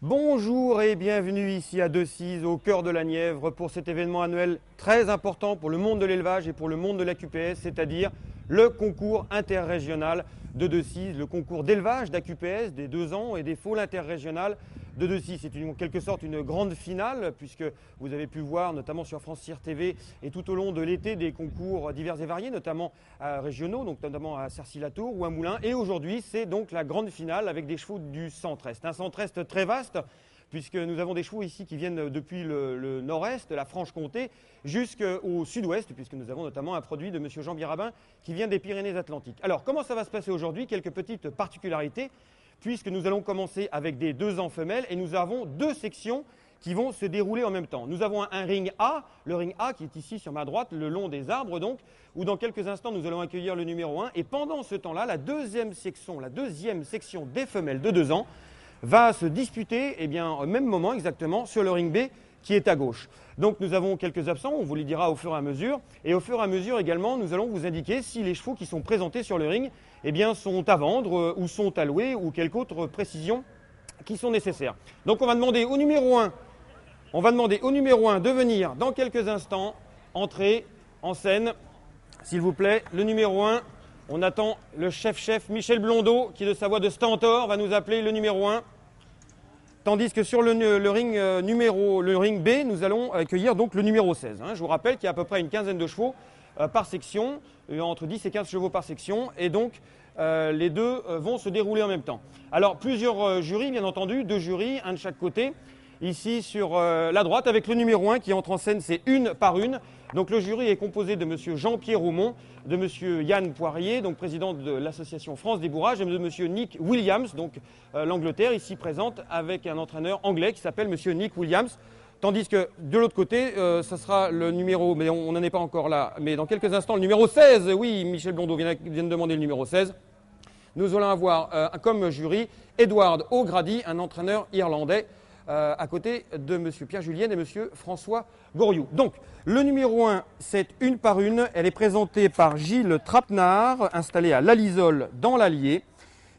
Bonjour et bienvenue ici à Decize, au cœur de la Nièvre, pour cet événement annuel très important pour le monde de l'élevage et pour le monde de la QPS, c'est-à-dire le concours interrégional de Decize, le concours d'élevage d'AQPS des 2 ans et des foals interrégionales de Decize. C'est en quelque sorte une grande finale, puisque vous avez pu voir notamment sur France Cyr TV et tout au long de l'été des concours divers et variés, notamment régionaux, donc notamment à Cercy-la-Tour ou à Moulins. Et aujourd'hui, c'est donc la grande finale avec des chevaux du centre-est. Un centre-est très vaste, puisque nous avons des chevaux ici qui viennent depuis le nord-est, la Franche-Comté, jusqu'au sud-ouest, puisque nous avons notamment un produit de M. Jean Birabin qui vient des Pyrénées-Atlantiques. Alors, comment ça va se passer aujourd'hui? Quelques petites particularités, puisque nous allons commencer avec des 2 ans femelles et nous avons 2 sections qui vont se dérouler en même temps. Nous avons un ring A, le ring A qui est ici sur ma droite, le long des arbres donc, où dans quelques instants nous allons accueillir le numéro 1. Et pendant ce temps-là, la deuxième section des femelles de 2 ans va se disputer au même moment exactement sur le ring B qui est à gauche. Donc nous avons quelques absents, on vous les dira au fur et à mesure. Et au fur et à mesure également, nous allons vous indiquer si les chevaux qui sont présentés sur le ring sont à vendre ou sont à louer ou quelques autres précisions qui sont nécessaires. Donc on va demander au numéro 1 de venir dans quelques instants entrer en scène. S'il vous plaît, le numéro 1, on attend le chef Michel Blondeau qui de sa voix de stentor va nous appeler le numéro 1. Tandis que sur le ring B, nous allons accueillir donc le numéro 16. Je vous rappelle qu'il y a à peu près une quinzaine de chevaux par section, entre 10 et 15 chevaux par section, et donc les deux vont se dérouler en même temps. Alors plusieurs jurys, bien entendu, 2 jurys, un de chaque côté. Ici sur la droite, avec le numéro 1 qui entre en scène, c'est une par une. Donc le jury est composé de M. Jean-Pierre Roumont, de M. Yann Poirier, donc président de l'association France des Bourrages, et de M. Nick Williams, donc l'Angleterre, ici présente, avec un entraîneur anglais qui s'appelle M. Nick Williams. Tandis que de l'autre côté, ça sera le numéro, mais on n'en est pas encore là, mais dans quelques instants, le numéro 16, oui, Michel Blondeau vient de demander le numéro 16. Nous allons avoir comme jury Edward O'Grady, un entraîneur irlandais, à côté de M. Pierre Julien et M. François Goriou. Donc, le numéro 1, c'est une par une. Elle est présentée par Gilles Trapenard, installée à l'Alisole dans l'Allier.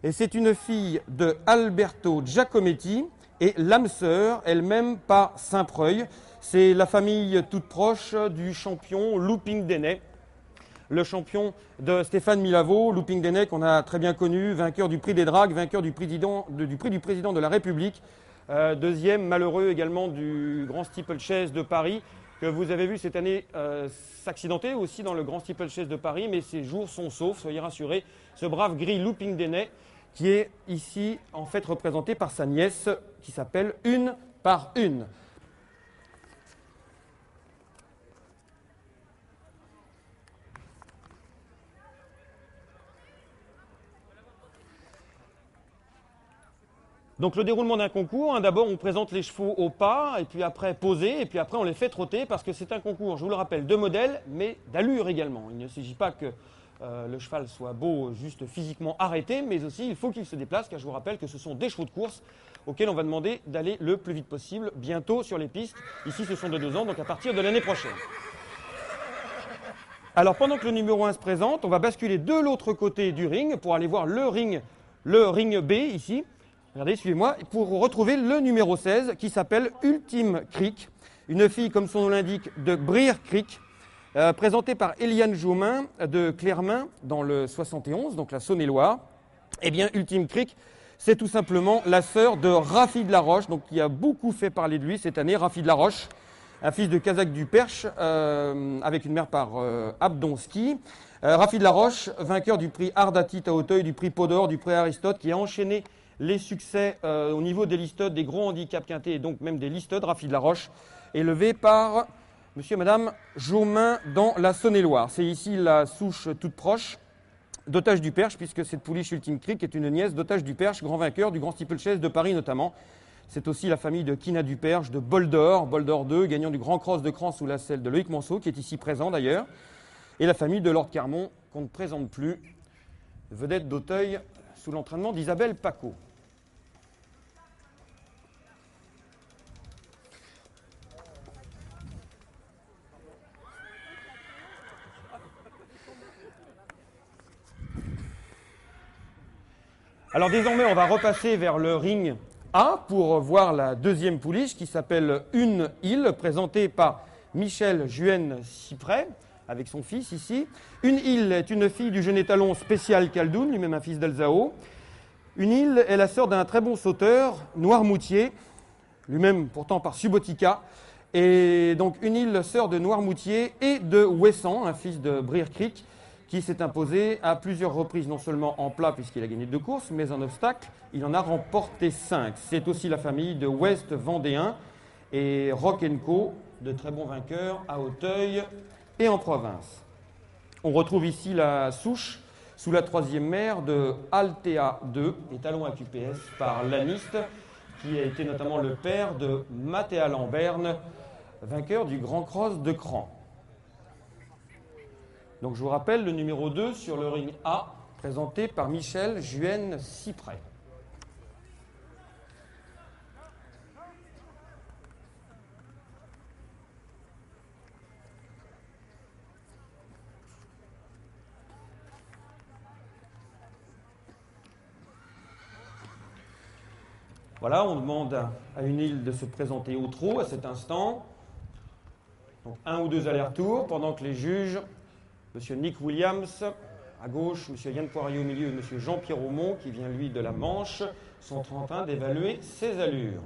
Et c'est une fille de Alberto Giacometti et l'âme sœur, elle-même par Saint-Preuil. C'est la famille toute proche du champion Looping Deney, le champion de Stéphane Milavo, Looping Deney, qu'on a très bien connu, vainqueur du prix des Dragues, vainqueur du prix du président de la République. Deuxième, malheureux également du Grand Steeplechase de Paris, que vous avez vu cette année s'accidenter aussi dans le Grand Steeplechase de Paris, mais ses jours sont saufs, soyez rassurés. Ce brave gris Looping Deney, qui est ici en fait représenté par sa nièce, qui s'appelle Une par Une. Donc le déroulement d'un concours, d'abord on présente les chevaux au pas, et puis après posés, et puis après on les fait trotter, parce que c'est un concours, je vous le rappelle, de modèle, mais d'allure également. Il ne s'agit pas que le cheval soit beau juste physiquement arrêté, mais aussi il faut qu'il se déplace, car je vous rappelle que ce sont des chevaux de course auxquels on va demander d'aller le plus vite possible, bientôt sur les pistes. Ici ce sont de 2 ans, donc à partir de l'année prochaine. Alors pendant que le numéro 1 se présente, on va basculer de l'autre côté du ring pour aller voir le ring B ici. Regardez, suivez-moi, pour retrouver le numéro 16 qui s'appelle Ultime Creek, une fille, comme son nom l'indique, de Brier Creek, présentée par Eliane Jaumin de Clermain dans le 71, donc la Saône-et-Loire. Eh bien, Ultime Creek, c'est tout simplement la sœur de Rafi de la Roche, donc qui a beaucoup fait parler de lui cette année, Rafi de la Roche, un fils de Kazakh du Perche, avec une mère par Abdonski. Rafi de la Roche, vainqueur du prix Ardatit à Auteuil, du prix Podor, du prix Aristote, qui a enchaîné les succès au niveau des listodes, des gros handicaps quintés et donc même des listodes, Rafi de la Roche, élevé par monsieur et madame Jaumin dans la Saône-et-Loire. C'est ici la souche toute proche d'Otage du Perche, puisque cette pouliche Ultime Creek est une nièce d'Otage du Perche, grand vainqueur du Grand Steeplechase de Paris notamment. C'est aussi la famille de Kina du Perche, de Boldor 2, gagnant du Grand Cross de Cran sous la selle de Loïc Monceau, qui est ici présent d'ailleurs, et la famille de Lord Carmont, qu'on ne présente plus, vedette d'Auteuil sous l'entraînement d'Isabelle Paco. Alors désormais, on va repasser vers le ring A pour voir la deuxième pouliche qui s'appelle Une île, présentée par Michel Juenne-Cypret, avec son fils ici. Une île est une fille du jeune étalon spécial Khaldoun, lui-même un fils d'Elzao. Une île est la sœur d'un très bon sauteur, Noirmoutier, lui-même pourtant par Subotica. Et donc une île sœur de Noirmoutier et de Ouessant, un fils de Brier Creek, qui s'est imposé à plusieurs reprises, non seulement en plat, puisqu'il a gagné 2 courses, mais en obstacle, il en a remporté 5. C'est aussi la famille de West Vendéen et Rock & Co, de très bons vainqueurs à Auteuil et en province. On retrouve ici la souche sous la 3e mère de Altea 2, étalon à QPS par Laniste, qui a été notamment le père de Mathéa Lamberne, vainqueur du Grand Cross de Cran. Donc je vous rappelle le numéro 2 sur le ring A, présenté par Michel Juenne-Cypret. Voilà, on demande à une île de se présenter au trot à cet instant. Donc 1 ou 2 allers-retours, pendant que les juges, M. Nick Williams à gauche, M. Yann Poirier au milieu et M. Jean-Pierre Aumont, qui vient lui de la Manche, sont en train d'évaluer ses allures.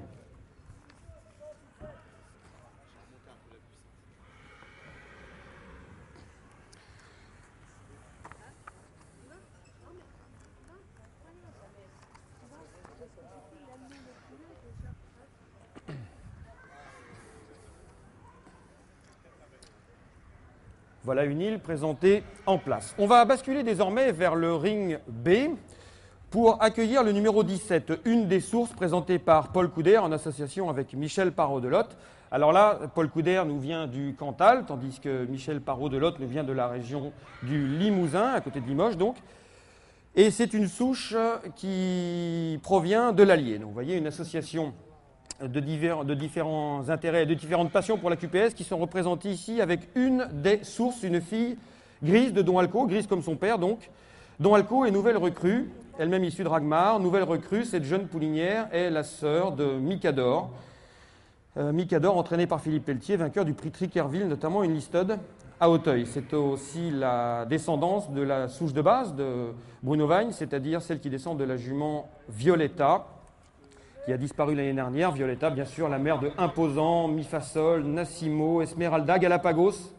Voilà une île présentée en place. On va basculer désormais vers le ring B pour accueillir le numéro 17, une des sources présentées par Paul Couder en association avec Michel Parot-Delotte. Alors là, Paul Couder nous vient du Cantal, tandis que Michel Parot-Delotte nous vient de la région du Limousin, à côté de Limoges donc. Et c'est une souche qui provient de l'Allier. Donc vous voyez une association de différents intérêts, de différentes passions pour la QPS qui sont représentées ici avec une des sources, une fille grise de Don Alco, grise comme son père donc. Don Alco est nouvelle recrue, elle-même issue de Ragmar. Nouvelle recrue, cette jeune poulinière est la sœur de Micador. Micador, entraîné par Philippe Pelletier, vainqueur du prix Trickerville, notamment une listed à Auteuil. C'est aussi la descendance de la souche de base de Bruno Vagne, c'est-à-dire celle qui descend de la jument Violetta, qui a disparu l'année dernière. Violetta, bien sûr, la mère de Imposant, Mifasol, Nassimo, Esmeralda, Galapagos.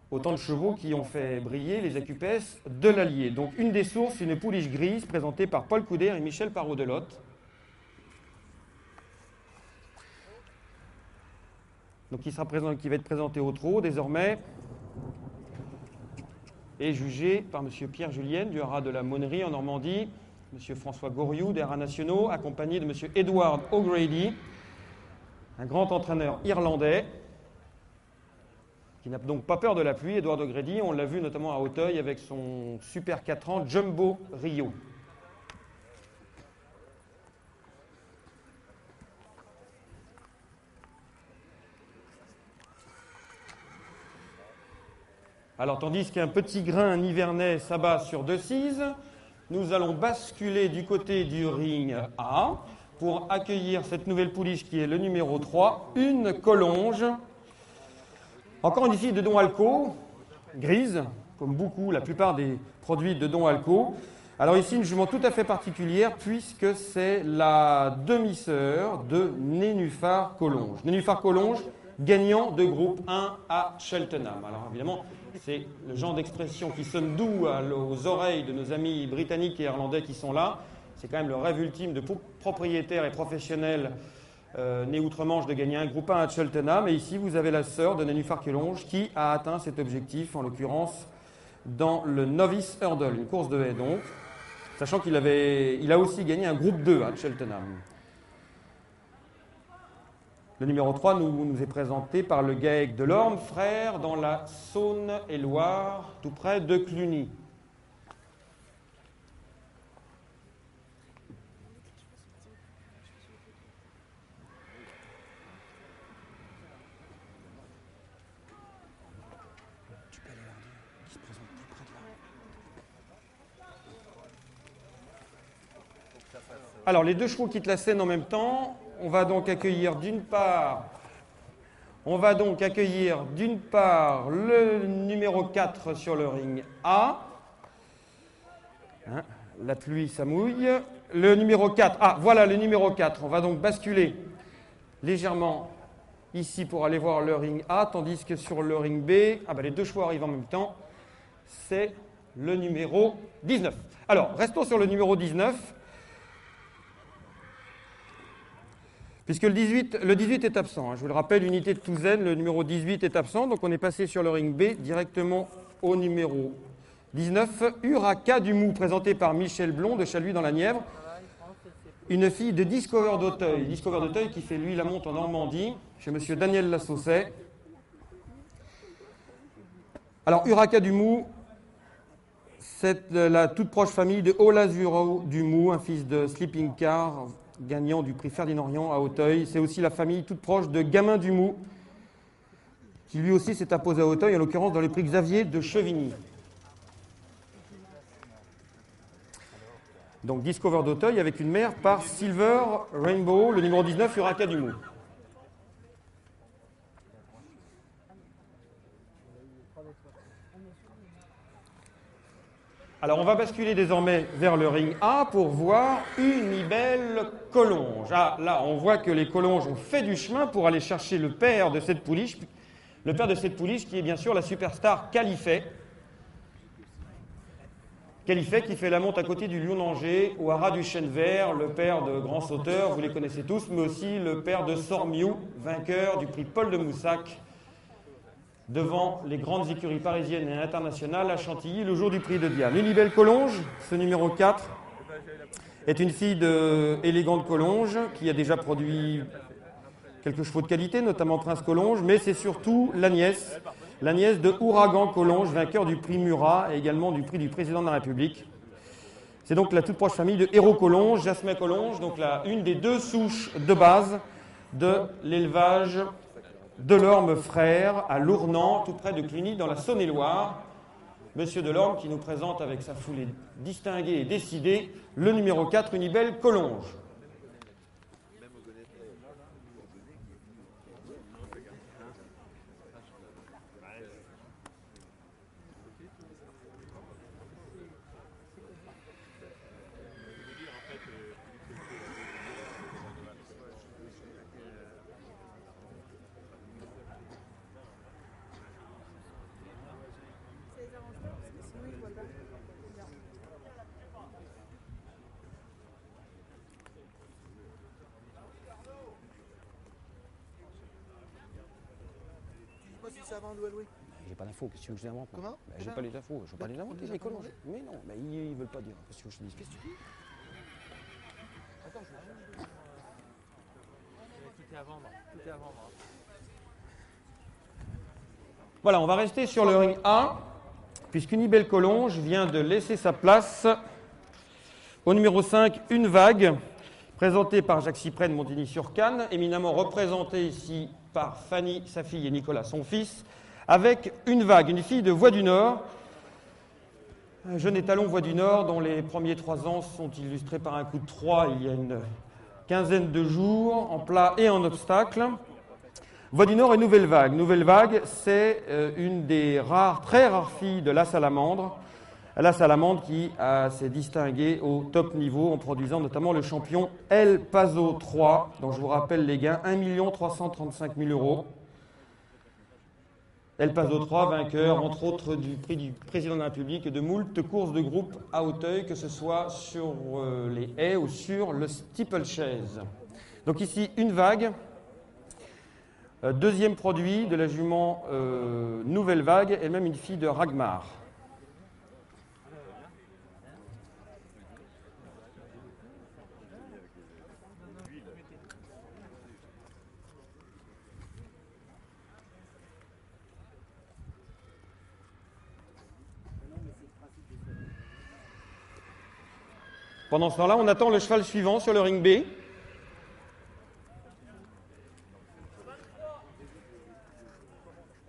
Autant de chevaux qui ont fait briller les AQPS de l'Allier. Donc une des sources, une pouliche grise présentée par Paul Couder et Michel Parot-Delotte. Donc qui va être présenté au trot désormais et jugé par M. Pierre Julien du haras de la Monnerie en Normandie, M. François Goriou des haras nationaux, accompagné de M. Edward O'Grady, un grand entraîneur irlandais qui n'a donc pas peur de la pluie. Edward O'Grady, on l'a vu notamment à Auteuil avec son Super 4 ans Jumbo Rio. Alors, tandis qu'un petit grain nivernais s'abat sur Decize, nous allons basculer du côté du ring A pour accueillir cette nouvelle pouliche qui est le numéro 3, une collonge. Encore une fille de Don Alco, grise, comme beaucoup, la plupart des produits de Don Alco. Alors ici, une jument tout à fait particulière puisque c'est la demi-sœur de Nénuphar Collonge. Nénuphar Collonge, gagnant de groupe 1 à Cheltenham. Alors évidemment, c'est le genre d'expression qui sonne doux aux oreilles de nos amis britanniques et irlandais qui sont là. C'est quand même le rêve ultime de propriétaires et professionnels nés outre-Manche de gagner un groupe 1 à Cheltenham. Et ici, vous avez la sœur de Nénuphar Collonge qui a atteint cet objectif, en l'occurrence dans le Novice Hurdle, une course de haie donc, sachant qu'il a aussi gagné un groupe 2 à Cheltenham. Le numéro 3 nous est présenté par le GAEC de l'Orme, frère, dans la Saône-et-Loire, tout près de Cluny. Tu peux aller leur dire qu'ils se présentent plus près de là. Alors, les deux chevaux quittent la scène en même temps. On va donc accueillir d'une part le numéro 4 sur le ring A. Hein, la pluie, ça mouille. Le numéro 4, ah voilà le numéro 4. On va donc basculer légèrement ici pour aller voir le ring A, tandis que sur le ring B, les deux chevaux arrivent en même temps. C'est le numéro 19. Alors, restons sur le numéro 19. Puisque le 18 est absent. Je vous le rappelle, unité de Touzaine, le numéro 18 est absent. Donc on est passé sur le ring B directement au numéro 19. Uraka du Mou, présenté par Michel Blond de Chaluis dans la Nièvre. Une fille de Discover d'Auteuil. Discover d'Auteuil qui fait lui la monte en Normandie, chez monsieur Daniel Lassaucet. Alors Uraka du Mou, c'est la toute proche famille de Olazuro du Mou, un fils de Sleeping Car, gagnant du prix Ferdinand Riant à Auteuil. C'est aussi la famille toute proche de Gamin du Mou, qui lui aussi s'est imposé à Auteuil, en l'occurrence dans le prix Xavier de Chevigny. Donc Discover d'Auteuil avec une mère par Silver Rainbow, le numéro 19, Uraka du Mou. Alors on va basculer désormais vers le ring A pour voir une belle collonge. Ah, là on voit que les collonges ont fait du chemin pour aller chercher le père de cette pouliche. Le père de cette pouliche qui est bien sûr la superstar Califet. Califet qui fait la monte à côté du Lion d'Angers, au haras du Chêne Vert, le père de grands sauteurs, vous les connaissez tous, mais aussi le père de Sormiou, vainqueur du prix Paul de Moussac, devant les grandes écuries parisiennes et internationales à Chantilly le jour du prix de Diane. Une belle collonge, ce numéro 4, est une fille de élégante collonge qui a déjà produit quelques chevaux de qualité, notamment Prince Collonge, mais c'est surtout la nièce de Ouragan Collonge, vainqueur du prix Murat et également du prix du président de la République. C'est donc la toute proche famille de Héros Collonge, Jasmin Collonge, donc une des deux souches de base de l'élevage Delorme Frères à Lournan, tout près de Cluny, dans la Saône-et-Loire. Monsieur Delorme qui nous présente avec sa foulée distinguée et décidée le numéro 4, une belle collonge. J'ai pas d'infos, qu'est-ce que tu veux que je les invente? Comment? J'ai pas les infos, je veux pas les inventer, les collonges. Mais non, mais ils veulent pas dire. Qu'est-ce que je te dis? Qu'est-ce que tu dis? Attends, tout est à vendre. Tout est à vendre. Voilà, on va rester sur le ring A, puisqu'une belle collonge vient de laisser sa place au numéro 5, Une Vague, présentée par Jacques Cyprès de Montigny-sur-Canne, éminemment représenté ici par Fanny, sa fille, et Nicolas, son fils, avec Une Vague, une fille de Voie du Nord, un jeune étalon Voie du Nord dont les premiers 3 ans sont illustrés par un coup de 3 il y a une quinzaine de jours, en plat et en obstacle. Voie du Nord et Nouvelle Vague. Nouvelle Vague, c'est une des très rares filles de la Salamandre. La Salamandre qui s'est distinguée au top niveau en produisant notamment le champion El Paso 3, dont je vous rappelle les gains, 1 335 000 €. El Paso 3, vainqueur entre autres du prix du président de la République et de moult courses de groupe à Auteuil, que ce soit sur les haies ou sur le steeplechase. Donc ici, Une Vague. Deuxième produit de la jument Nouvelle Vague, et même une fille de Ragmar. Pendant ce temps-là, on attend le cheval suivant sur le ring B.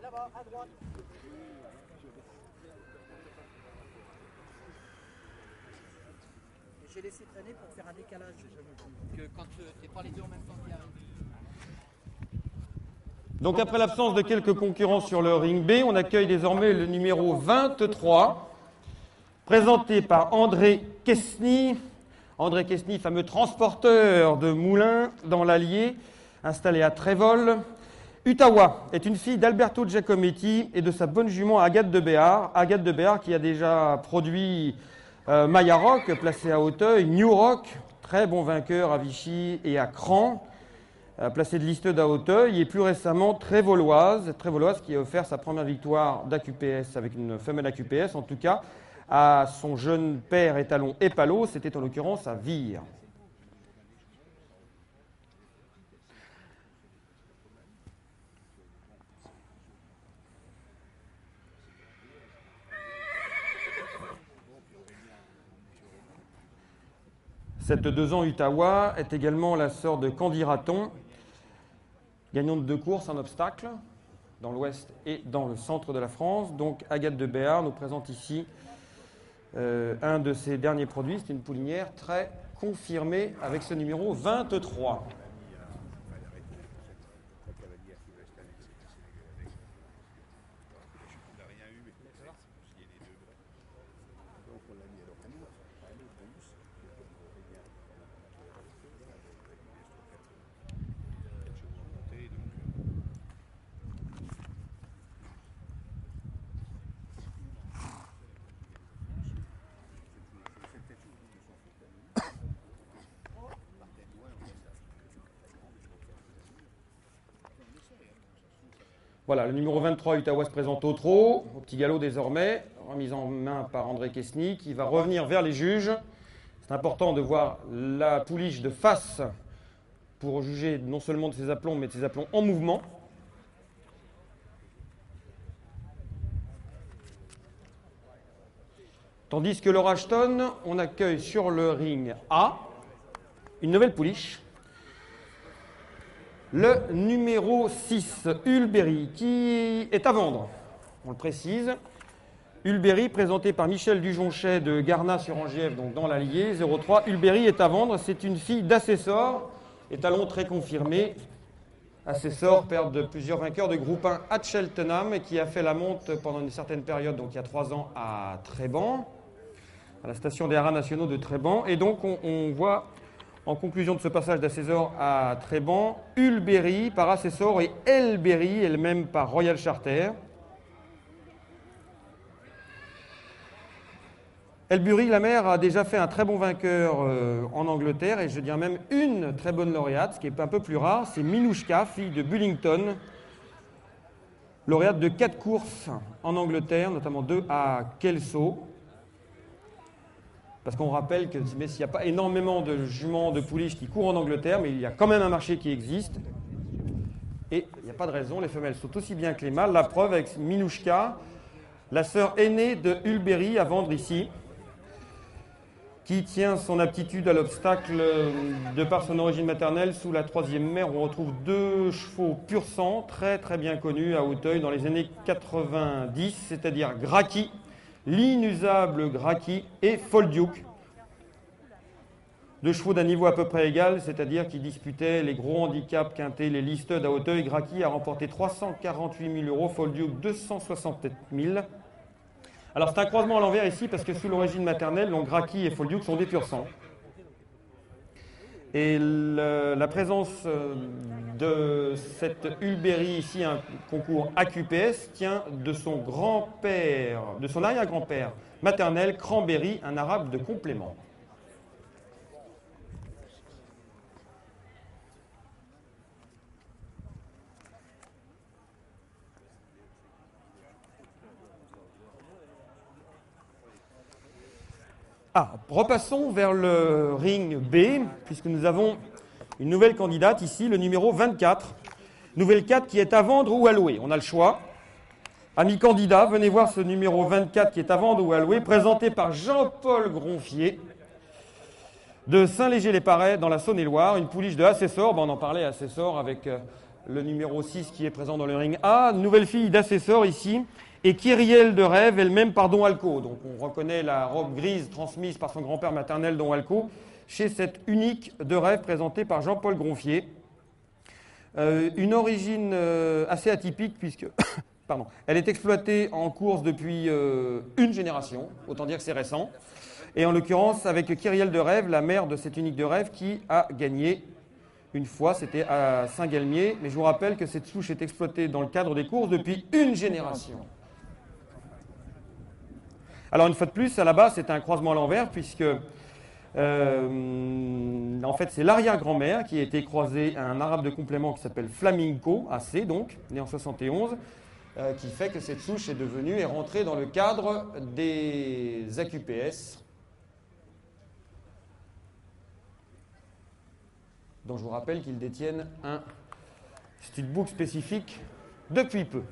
Là-bas, à droite. j'ai laissé traîner pour faire un décalage. Que quand t'es pas les deux en même temps qui arrivent. Donc après l'absence de quelques concurrents sur le ring B, on accueille désormais le numéro 23, présenté par André Quesny. André Quesny, fameux transporteur de moulins dans l'Allier, installé à Trévol. Utawa est une fille d'Alberto Giacometti et de sa bonne jument Agathe de Béard. Agathe de Béard qui a déjà produit Maya Rock, placé à Auteuil, New Rock, très bon vainqueur à Vichy et à Cran, placé de Listeux à Auteuil, et plus récemment Trévoloise qui a offert sa première victoire d'AQPS avec une femelle AQPS, en tout cas à son jeune père étalon Épalo, c'était en l'occurrence à Vire. Cette 2 ans Utawa est également la sœur de Candy Raton, gagnante de 2 courses en obstacle dans l'ouest et dans le centre de la France. Donc Agathe de Béard nous présente ici un de ses derniers produits. C'est une poulinière très confirmée avec ce numéro 23. Voilà, le numéro 23, Utawa, se présente au trot, au petit galop désormais, remise en main par André Quesny, qui va revenir vers les juges. C'est important de voir la pouliche de face pour juger non seulement de ses aplombs, mais de ses aplombs en mouvement. Tandis que Laura Ashton, on accueille sur le ring A une nouvelle pouliche. Le numéro 6, Hulberry, qui est à vendre, on le précise. Hulberry, présenté par Michel Dujonchet de Garnas-sur-Angièvre, donc dans l'Allier, 03. Hulberry est à vendre, c'est une fille d'Assessor, étalon très confirmé. Assessor, père de plusieurs vainqueurs de groupe 1 à Cheltenham, et qui a fait la monte pendant une certaine période, donc il y a 3 ans, à Treban, à la station des haras nationaux de Treban. Et donc on voit, en conclusion de ce passage d'Assessor à Treban, Hulberry par Assessor et Elberry, elle-même par Royal Charter. Elberry, la mère, a déjà fait un très bon vainqueur en Angleterre, et je dirais même une très bonne lauréate, ce qui est un peu plus rare, c'est Minouchka, fille de Bullington, lauréate de 4 courses en Angleterre, notamment 2 à Kelso. Parce qu'on rappelle que s'il n'y a pas énormément de juments, de pouliches qui courent en Angleterre, mais il y a quand même un marché qui existe. Et il n'y a pas de raison, les femelles sont aussi bien que les mâles. La preuve avec Minouchka, la sœur aînée de Hulberry à vendre ici, qui tient son aptitude à l'obstacle de par son origine maternelle sous la 3e mère. On retrouve 2 chevaux pur sang, très très bien connus à Auteuil dans les années 90, c'est-à-dire Graki, l'inusable Graki et Folduke. 2 chevaux d'un niveau à peu près égal, c'est-à-dire qui disputaient les gros handicaps quintés, les listed à Auteuil. Graki a remporté 348 000 €, Folduke 267 000. Alors c'est un croisement à l'envers ici parce que sous l'origine maternelle, donc Graki et Folduke sont des pur sang. Et la présence de cette Hulberry ici, un concours AQPS, tient de son grand-père, de son arrière-grand-père maternel, Cranberry, un arabe de complément. Repassons vers le ring B, puisque nous avons une nouvelle candidate ici, le numéro 24. Nouvelle 4 qui est à vendre ou à louer. On a le choix. Amis candidats, venez voir ce numéro 24 qui est à vendre ou à louer, présenté par Jean-Paul Gronfier de Saint-Léger-les-Parais dans la Saône-et-Loire. Une pouliche de Assessor, on en parlait, Assessor avec le numéro 6 qui est présent dans le ring A. Nouvelle fille d'Assessor ici, et Kyrielle de Rêve, elle-même par Don Alco. Donc on reconnaît la robe grise transmise par son grand-père maternel Don Alco chez cette unique de Rêve présentée par Jean-Paul Gronfier. Une origine assez atypique puisque pardon, elle est exploitée en course depuis une génération, autant dire que c'est récent. Et en l'occurrence avec Kyrielle de Rêve, la mère de cette unique de Rêve qui a gagné une fois, c'était à Saint-Galmier. Mais je vous rappelle que cette souche est exploitée dans le cadre des courses depuis une génération. Alors une fois de plus, à la base, c'était un croisement à l'envers puisque en fait, c'est l'arrière-grand-mère qui a été croisée à un arabe de complément qui s'appelle Flamenco, AC donc, né en 71, qui fait que cette souche est devenue et rentrée dans le cadre des AQPS, dont je vous rappelle qu'ils détiennent un studbook spécifique depuis peu.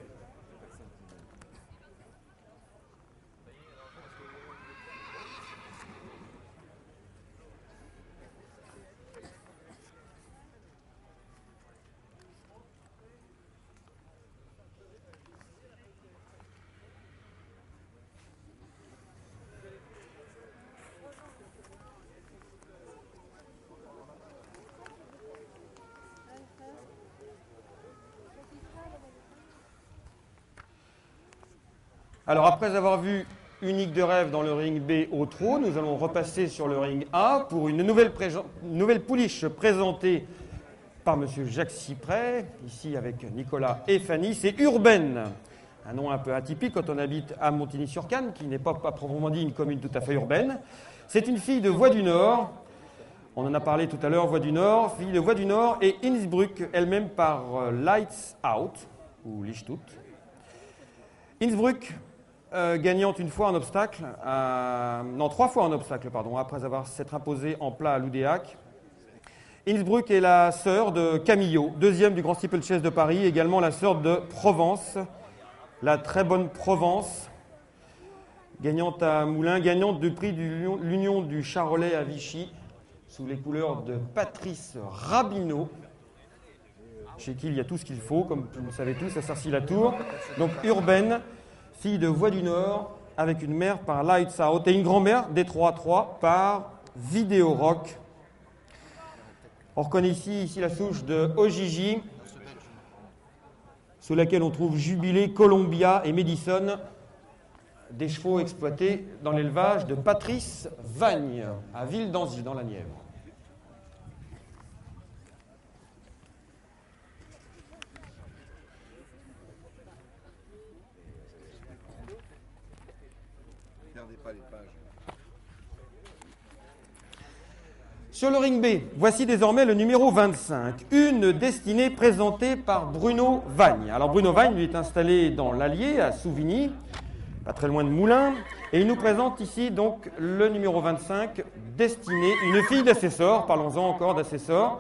Alors après avoir vu Unique de Rêve dans le ring B au trot, nous allons repasser sur le ring A pour une nouvelle pouliche présentée par M. Jacques Cyprès, ici avec Nicolas et Fanny. C'est Urbaine, un nom un peu atypique quand on habite à Montigny-sur-Canne, qui n'est pas proprement dit une commune tout à fait urbaine. C'est une fille de Voie du Nord, on en a parlé tout à l'heure, Voie du Nord, fille de Voie du Nord et Innsbruck, elle-même par Lights Out, ou Lichtut. Innsbruck, gagnante une fois en obstacle, non, 3 fois en obstacle, pardon, après avoir s'être imposée en plat à l'Oudéac. Innsbruck est la sœur de Camillo, deuxième du Grand Steeplechase de Paris, également la sœur de Provence, la très bonne Provence, gagnante à Moulins, gagnante du prix de l'Union du Charolais à Vichy, sous les couleurs de Patrice Rabineau, chez qui il y a tout ce qu'il faut, comme vous le savez tous, à Sarcy-la-Tour. Donc urbaine, fille de Voie du Nord, avec une mère par Lights Out et une grand-mère des 3-3 par Vidéo Rock. On reconnaît ici la souche de Ojiji, sous laquelle on trouve Jubilé, Columbia et Madison, des chevaux exploités dans l'élevage de Patrice Vagne, à Ville-d'Anzy, dans la Nièvre. Sur le ring B, voici désormais le numéro 25, une destinée présentée par Bruno Vagne. Alors Bruno Vagne, lui, est installé dans l'Allier, à Souvigny, pas très loin de Moulins, et il nous présente ici donc le numéro 25, destinée, une fille d'assesseur, parlons-en encore d'assesseur,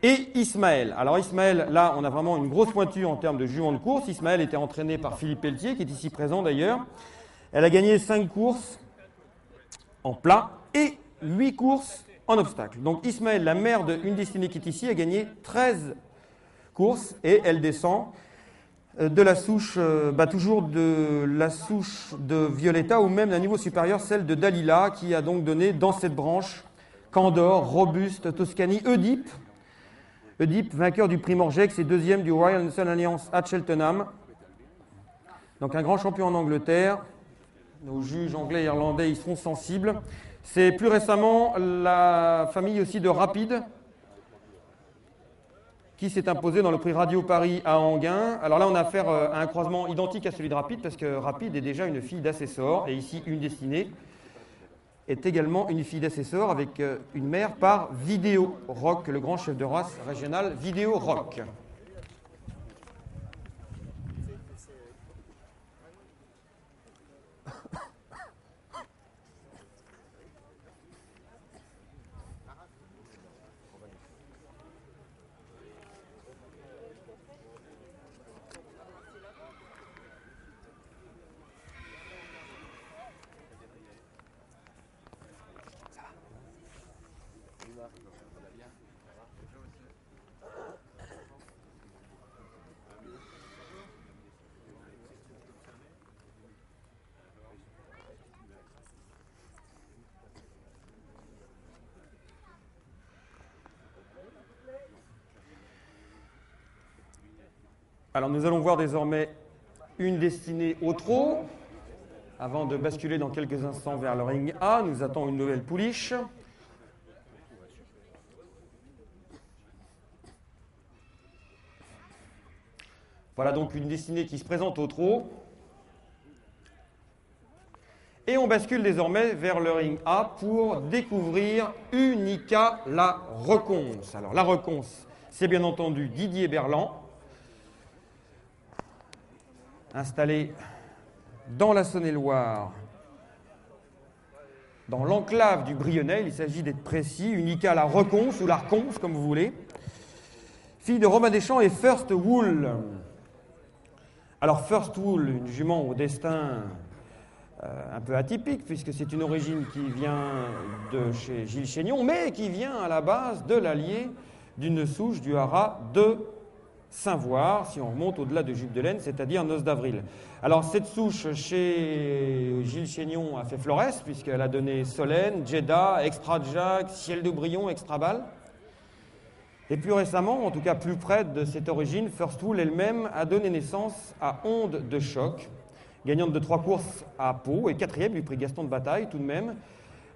et Ismaël. Alors Ismaël, là, on a vraiment une grosse pointure en termes de jument de course. Ismaël était entraîné par Philippe Pelletier, qui est ici présent d'ailleurs. Elle a gagné 5 courses en plat et 8 courses en obstacle. Donc Ismaël, la mère de Une Destinée qui est ici, a gagné 13 courses et elle descend de la souche, toujours de la souche de Violetta ou même d'un niveau supérieur, celle de Dalila, qui a donc donné dans cette branche Candor, Robuste, Toscani, Oedipe, vainqueur du prix Morgex et deuxième du Royal National Alliance à Cheltenham. Donc un grand champion en Angleterre. Nos juges anglais et irlandais y seront sensibles. C'est plus récemment la famille aussi de Rapide qui s'est imposée dans le prix Radio Paris à Enghien. Alors là, on a affaire à un croisement identique à celui de Rapide parce que Rapide est déjà une fille d'assesseur et ici, Une Destinée est également une fille d'assesseur avec une mère par Vidéo Rock, le grand chef de race régional Vidéo Rock. Alors nous allons voir désormais une destinée au trot. Avant de basculer dans quelques instants vers le ring A, nous attend une nouvelle pouliche. Voilà donc une destinée qui se présente au trot. Et on bascule désormais vers le ring A pour découvrir Unica la Reconce. Alors la Reconce, c'est bien entendu Didier Berland, installé dans la Saône-et-Loire, dans l'enclave du Brionnais. Il s'agit d'être précis. Unica la Reconce ou la Reconce, comme vous voulez. Fille de Romain Deschamps et First Wool. Alors First Wool, une jument au destin un peu atypique, puisque c'est une origine qui vient de chez Gilles Chénion, mais qui vient à la base de l'allié d'une souche du haras de Saint-Voir, si on remonte au-delà de Jules de Laine, c'est-à-dire Noce d'Avril. Alors cette souche chez Gilles Chénion a fait florès, puisqu'elle a donné Solène, Jeddah, Extra Jack, Ciel de Brion, Extra Bal. Et plus récemment, en tout cas plus près de cette origine, First Wool elle-même a donné naissance à Onde de Choc, gagnante de 3 courses à Pau et 4e du prix Gaston de Bataille tout de même,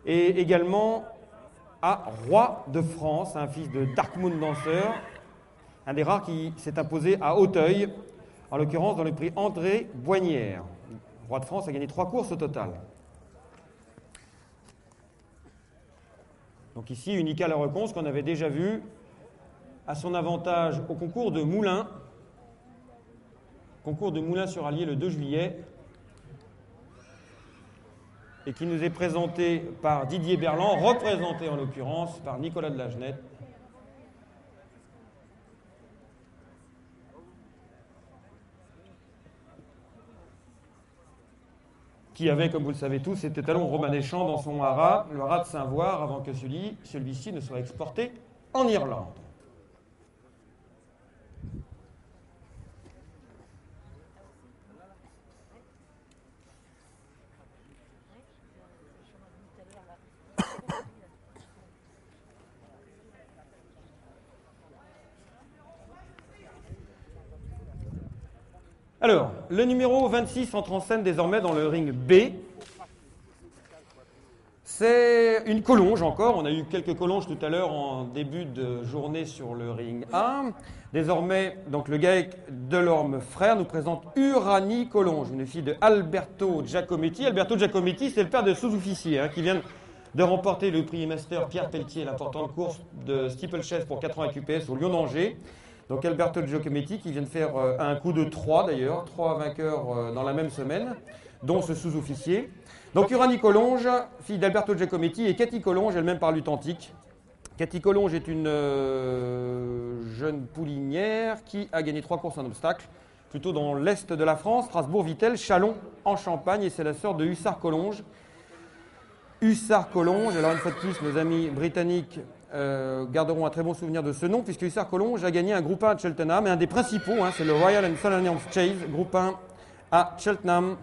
et également à Roi de France, un fils de Darkmoon Danseur, un des rares qui s'est imposé à Auteuil, en l'occurrence dans le prix André Boignère. Roi de France a gagné 3 courses au total. Donc ici, Unica la Reconce, qu'on avait déjà vu, à son avantage au concours de Moulins sur Allier le 2 juillet, et qui nous est présenté par Didier Berland, représenté en l'occurrence par Nicolas de Lagenette. Qui avait, comme vous le savez tous, cet étalon Romain Deschamps dans son haras, le haras de Saint-Voir, avant que celui-ci ne soit exporté en Irlande. Alors, le numéro 26 entre en scène désormais dans le ring B. C'est une collonge encore. On a eu quelques collonges tout à l'heure en début de journée sur le ring A. Désormais, donc, le GAEC Delorme Frère nous présente Uranie Collonge, une fille de Alberto Giacometti. Alberto Giacometti, c'est le père de sous-officier qui vient de remporter le prix Master Pierre Pelletier, l'importante course de steeplechase pour 4 ans à QPS au Lion d'Angers. Donc Alberto Giacometti qui vient de faire un coup de 3 d'ailleurs, 3 vainqueurs dans la même semaine, dont ce sous-officier. Donc Uranie Collonge, fille d'Alberto Giacometti, et Cathy Collonge, elle-même par lutte antique. Cathy Collonge est une jeune poulinière qui a gagné 3 courses en obstacle, plutôt dans l'est de la France, Strasbourg-Vittel, Châlons en Champagne, et c'est la sœur de Hussard Collonge. Hussard Collonge, alors une fois de plus, nos amis britanniques garderont un très bon souvenir de ce nom, puisque Hussard Collonge a gagné un groupe 1 à Cheltenham, et un des principaux, c'est le Royal and Solanian Chase, groupe 1 à Cheltenham,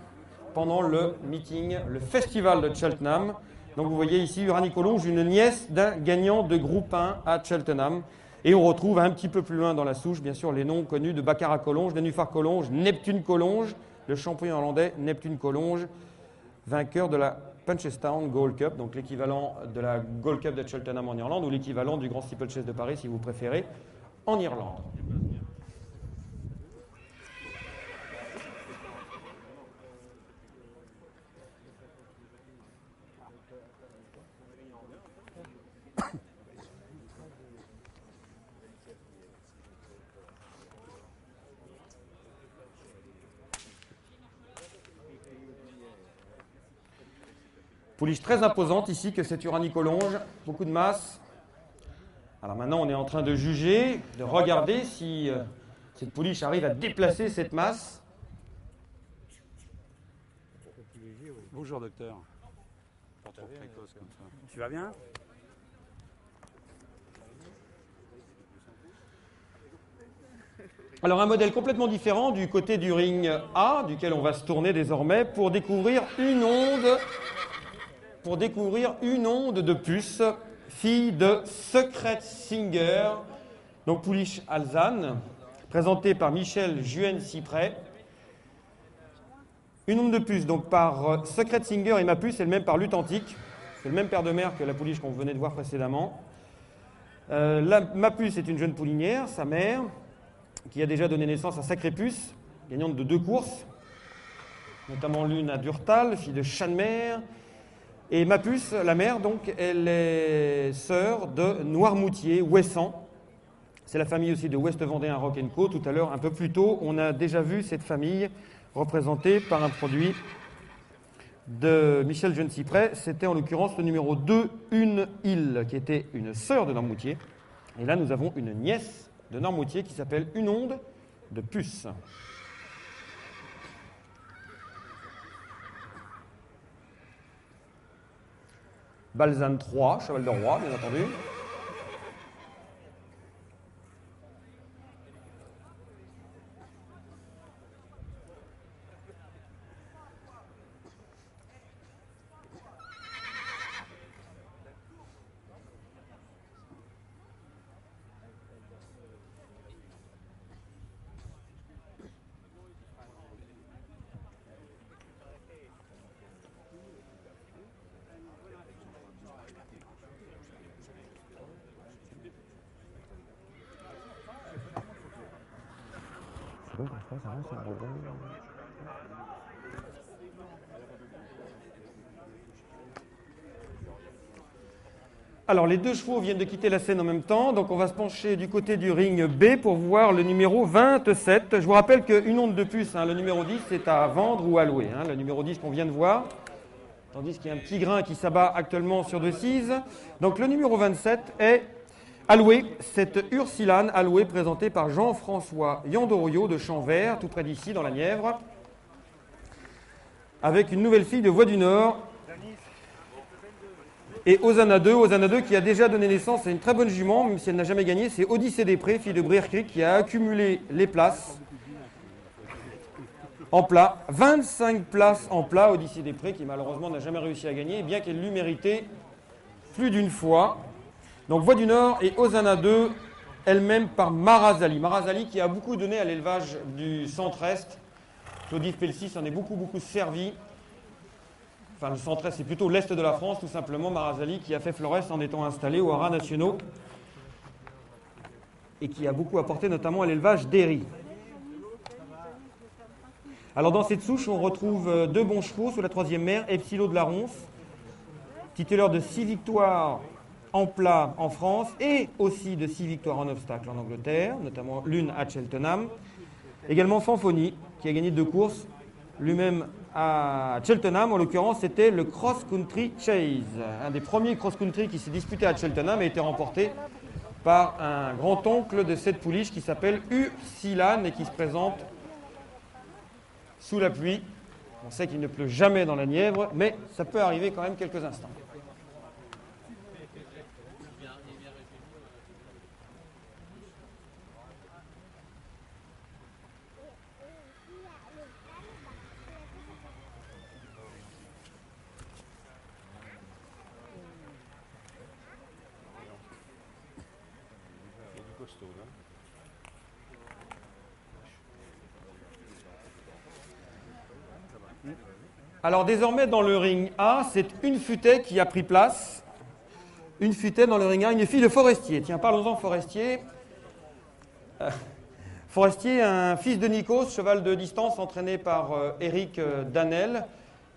pendant le meeting, le festival de Cheltenham. Donc vous voyez ici Uranie Collonge, une nièce d'un gagnant de groupe 1 à Cheltenham. Et on retrouve un petit peu plus loin dans la souche, bien sûr, les noms connus de Baccarat Collonge, Nénuphar Collonge, Neptune Collonge, le champion irlandais Neptune Collonge, vainqueur de la Punchestown Gold Cup, donc l'équivalent de la Gold Cup de Cheltenham en Irlande, ou l'équivalent du Grand Steeplechase de Paris, si vous préférez, en Irlande. Pouliche très imposante ici que cette Uranie Collonge, beaucoup de masse. Alors maintenant on est en train de juger, de regarder si cette pouliche arrive à déplacer cette masse. Bonjour docteur. Pas trop précoce comme ça. Tu vas bien? Alors un modèle complètement différent du côté du ring A, duquel on va se tourner désormais pour découvrir une onde de puce, fille de Secret Singer, donc pouliche alezane, présentée par Michel Juhen-Cyprès. Une onde de puce, donc par Secret Singer, et ma puce est le même par Lutantique. C'est le même père de mère que la pouliche qu'on venait de voir précédemment. Ma puce est une jeune poulinière, sa mère, qui a déjà donné naissance à Sacré Puce, gagnante de 2 courses, notamment l'une à Durtal, fille de Chanmer. Et ma puce, la mère, donc, elle est sœur de Noirmoutier, Ouessant. C'est la famille aussi de Ouest Vendéen Rock & Co. Tout à l'heure, un peu plus tôt, on a déjà vu cette famille représentée par un produit de Michel Juhen-Cyprès. C'était en l'occurrence le numéro 2, Une île, qui était une sœur de Noirmoutier. Et là, nous avons une nièce de Noirmoutier qui s'appelle Une onde de puce. Balzane 3, cheval de roi, bien entendu. Alors, les 2 chevaux viennent de quitter la scène en même temps, donc on va se pencher du côté du ring B pour voir le numéro 27. Je vous rappelle qu'une onde de puce, le numéro 10, c'est à vendre ou à louer. Le numéro 10 qu'on vient de voir, tandis qu'il y a un petit grain qui s'abat actuellement sur Decize. Donc, le numéro 27 est alloué, cette Ursilane allouée présentée par Jean-François Yandorio de Champvert, tout près d'ici, dans la Nièvre, avec une nouvelle fille de Voie du Nord. Et Osana 2 qui a déjà donné naissance à une très bonne jument, même si elle n'a jamais gagné, c'est Odyssée des Prés, fille de Briercric, qui a accumulé les places en plat. 25 places en plat, Odyssée des Prés, qui malheureusement n'a jamais réussi à gagner, bien qu'elle l'eût mérité plus d'une fois. Donc Voie du Nord et Osana 2, elle-même par Marazali. Marazali qui a beaucoup donné à l'élevage du centre-est. Claude-Yves Pelsi s'en est beaucoup servi. Enfin, le centre-est, c'est plutôt l'est de la France, tout simplement. Marazali qui a fait Flores en étant installé aux haras nationaux et qui a beaucoup apporté notamment à l'élevage d'Héry. Alors dans cette souche, on retrouve 2 bons chevaux sous la 3e mère, Epsilo de la Ronce, titulaire de 6 victoires en plat en France et aussi de 6 victoires en obstacle en Angleterre, notamment l'une à Cheltenham. Également Fanfoni, qui a gagné 2 courses, lui-même à Cheltenham. En l'occurrence, c'était le Cross Country Chase, un des premiers cross country qui s'est disputé à Cheltenham et a été remporté par un grand-oncle de cette pouliche qui s'appelle Ursilane et qui se présente sous la pluie. On sait qu'il ne pleut jamais dans la Nièvre, mais ça peut arriver quand même quelques instants. Alors désormais dans le ring A, c'est une Futet qui a pris place. Une Futet dans le ring A, une fille de Forestier. Tiens, parlons-en Forestier. Forestier, un fils de Nikos, cheval de distance entraîné par Eric Danel,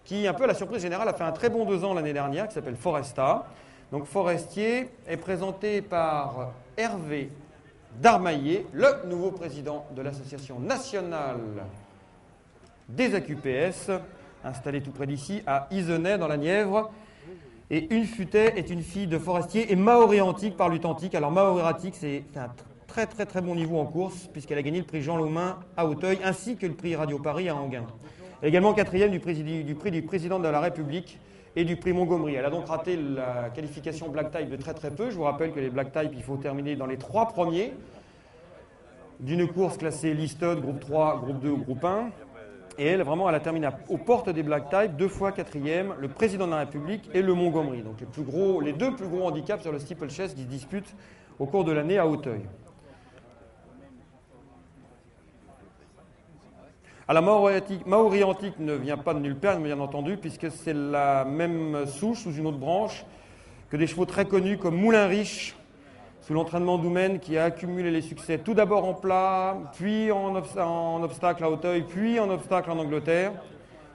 qui, un peu à la surprise générale, a fait un très bon 2 ans l'année dernière, qui s'appelle Foresta. Donc Forestier est présenté par Hervé Darmaillé, le nouveau président de l'Association nationale des AQPS, installé tout près d'ici, à Izenay, dans la Nièvre. Et une Futet est une fille de Forestier et Maoré Antique par Lutantique. Alors Maoré Antique, c'est un très bon niveau en course, puisqu'elle a gagné le prix Jean Laumain à Auteuil, ainsi que le prix Radio Paris à Enghien. Elle est également 4e du prix du président de la République et du prix Montgomery. Elle a donc raté la qualification Black Type de très peu. Je vous rappelle que les Black Type, il faut terminer dans les 3 premiers d'une course classée listed, groupe 3, groupe 2 ou groupe 1. Et elle, vraiment, elle a terminé aux portes des Black Type, 2 fois 4e, le président de la République et le Montgomery. Donc les 2 plus gros handicaps sur le steeplechase qui se disputent au cours de l'année à Auteuil. À la Maori antique ne vient pas de nulle part, bien entendu, puisque c'est la même souche sous une autre branche que des chevaux très connus comme Moulin Riche, sous l'entraînement d'Oumen, qui a accumulé les succès tout d'abord en plat, puis en obstacle à Auteuil, puis en obstacle en Angleterre.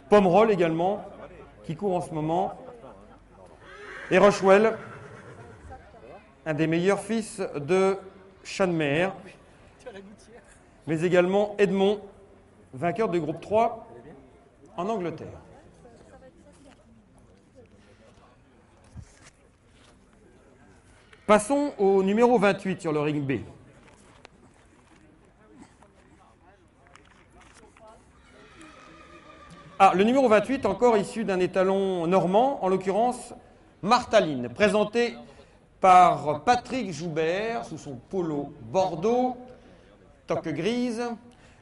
Pomerol également, qui court en ce moment. Et Rochewell, un des meilleurs fils de Chanmeer, mais également Edmond, vainqueur du groupe 3 en Angleterre. Passons au numéro 28 sur le ring B. Le numéro 28, encore issu d'un étalon normand, en l'occurrence Martaline, présenté par Patrick Joubert sous son polo bordeaux, toque grise.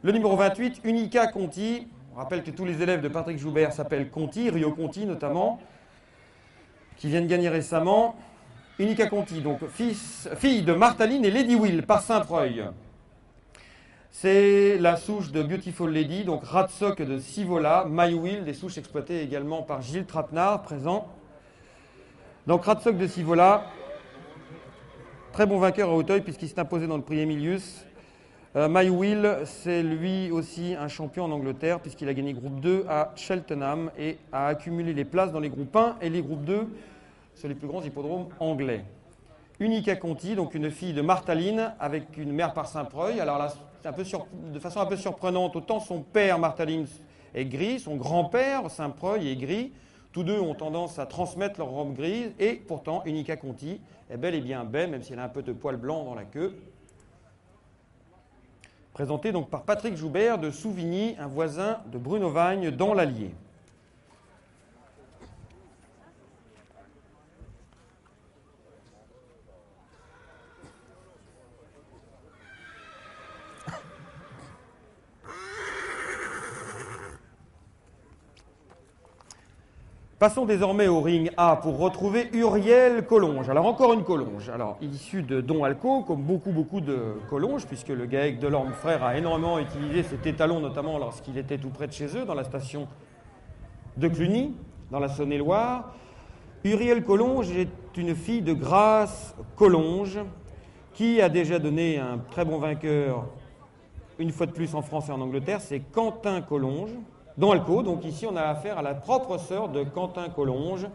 Le numéro 28, Unica Conti. On rappelle que tous les élèves de Patrick Joubert s'appellent Conti, Rio Conti notamment, qui vient de gagner récemment. Unica Conti, donc fille de Martaline et Lady Will par Saint-Preuil. C'est la souche de Beautiful Lady, donc Ratsock de Sivola, My Will, des souches exploitées également par Gilles Trapenard, présent. Donc Ratsock de Sivola, très bon vainqueur à Auteuil puisqu'il s'est imposé dans le prix Emilius. My Will, c'est lui aussi un champion en Angleterre puisqu'il a gagné groupe 2 à Cheltenham et a accumulé les places dans les groupes 1 et les groupes 2 sur les plus grands hippodromes anglais. Unica Conti, donc une fille de Martaline avec une mère par Saint-Preuil. Alors là, de façon un peu surprenante, autant son père Martaline est gris, son grand-père Saint-Preuil est gris. Tous deux ont tendance à transmettre leur robe grise et pourtant Unica Conti est bel et bien baie, même si elle a un peu de poil blanc dans la queue. Présenté donc par Patrick Joubert de Souvigny, un voisin de Bruno Vagne dans l'Allier. Passons désormais au ring A pour retrouver Uriel Collonges. Alors encore une Collonges. Alors issu de Don Alco, comme beaucoup de Collonges, puisque le GAEC Delorme Frère a énormément utilisé cet étalon, notamment lorsqu'il était tout près de chez eux, dans la station de Cluny, dans la Saône-et-Loire. Uriel Collonges est une fille de Grace Collonges, qui a déjà donné un très bon vainqueur, une fois de plus en France et en Angleterre, c'est Quentin Collonges. Don Alco, donc ici on a affaire à la propre sœur de Quentin Collonges,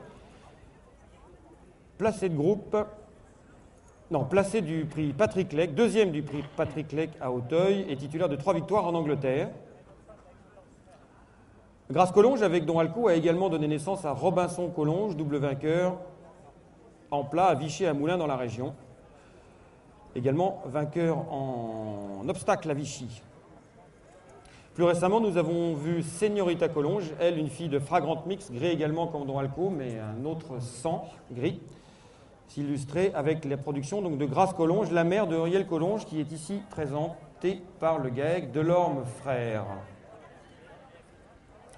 placée du prix Patrick Leck, deuxième du prix Patrick Leck à Auteuil et titulaire de 3 victoires en Angleterre. Grace Collonges avec Don Alco a également donné naissance à Robinson Collonges, double vainqueur en plat à Vichy et à Moulins dans la région. Également vainqueur en obstacle à Vichy. Plus récemment, nous avons vu Señorita Collonges, elle, une fille de Fragrant Mix, gris également comme Don Alco, mais un autre sang gris, s'illustrer avec la production donc, de Grace Collonges, la mère de Uriel Collonges, qui est ici présentée par le GAEC Delorme Frère.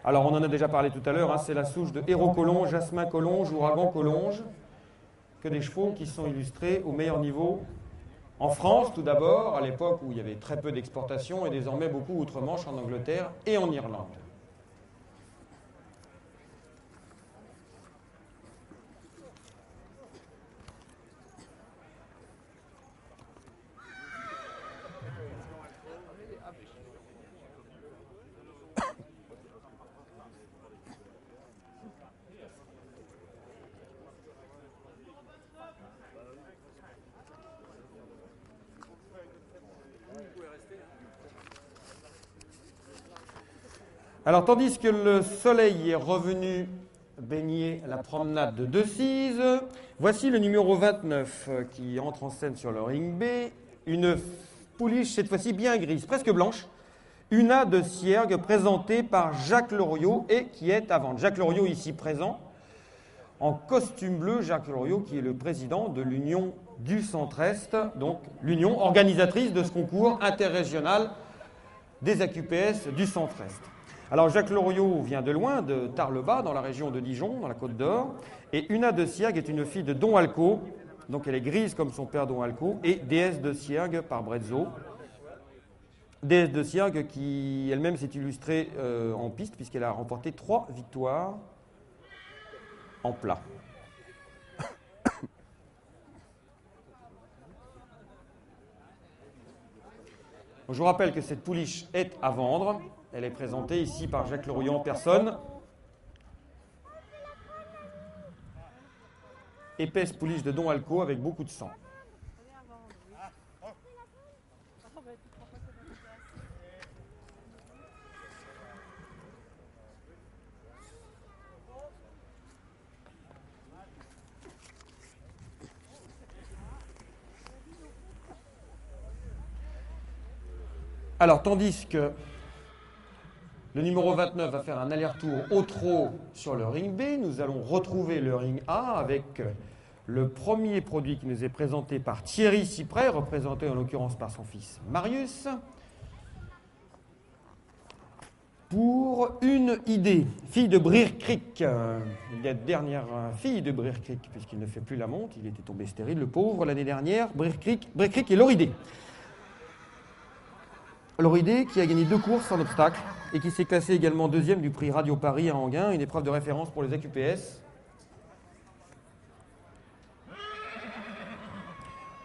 Alors, on en a déjà parlé tout à l'heure, c'est la souche de Héros Collonges, Jasmin Collonges, Ouragan Collonges, que des chevaux qui sont illustrés au meilleur niveau. En France, tout d'abord, à l'époque où il y avait très peu d'exportation, et désormais beaucoup outre-Manche, en Angleterre et en Irlande. Alors, tandis que le soleil est revenu baigner la promenade de Decize, voici le numéro 29 qui entre en scène sur le ring B. Une pouliche, cette fois-ci bien grise, presque blanche. Una de Ciergue, présentée par Jacques Loriot et qui est à vendre. Jacques Loriot ici présent, en costume bleu. Jacques Loriot qui est le président de l'Union du Centre-Est, donc l'union organisatrice de ce concours interrégional des AQPS du Centre-Est. Alors Jacques Loriot vient de loin, de Tarbes-Bas, dans la région de Dijon, dans la Côte d'Or. Et Una de Ciergue est une fille de Don Alco, donc elle est grise comme son père Don Alco, et déesse de Ciergue par Brezzo. déesse de Siergue qui elle-même s'est illustrée en piste puisqu'elle a remporté 3 victoires en plat. Je vous rappelle que cette pouliche est à vendre. Elle est présentée ici par Jacques Lerouillant en personne. Épaisse pouliche de Don Alco avec beaucoup de sang. Alors, tandis que le numéro 29 va faire un aller-retour au trot sur le ring B, nous allons retrouver le ring A avec le premier produit qui nous est présenté par Thierry Cyprès, représenté en l'occurrence par son fils Marius, pour une idée. Fille de Brier Creek, la dernière fille de Brier Creek, puisqu'il ne fait plus la monte, il était tombé stérile, le pauvre, l'année dernière, Brier Creek et Loridé. Loridé qui a gagné 2 courses en obstacle et qui s'est classé également 2e du prix Radio Paris à Enghien, une épreuve de référence pour les AQPS.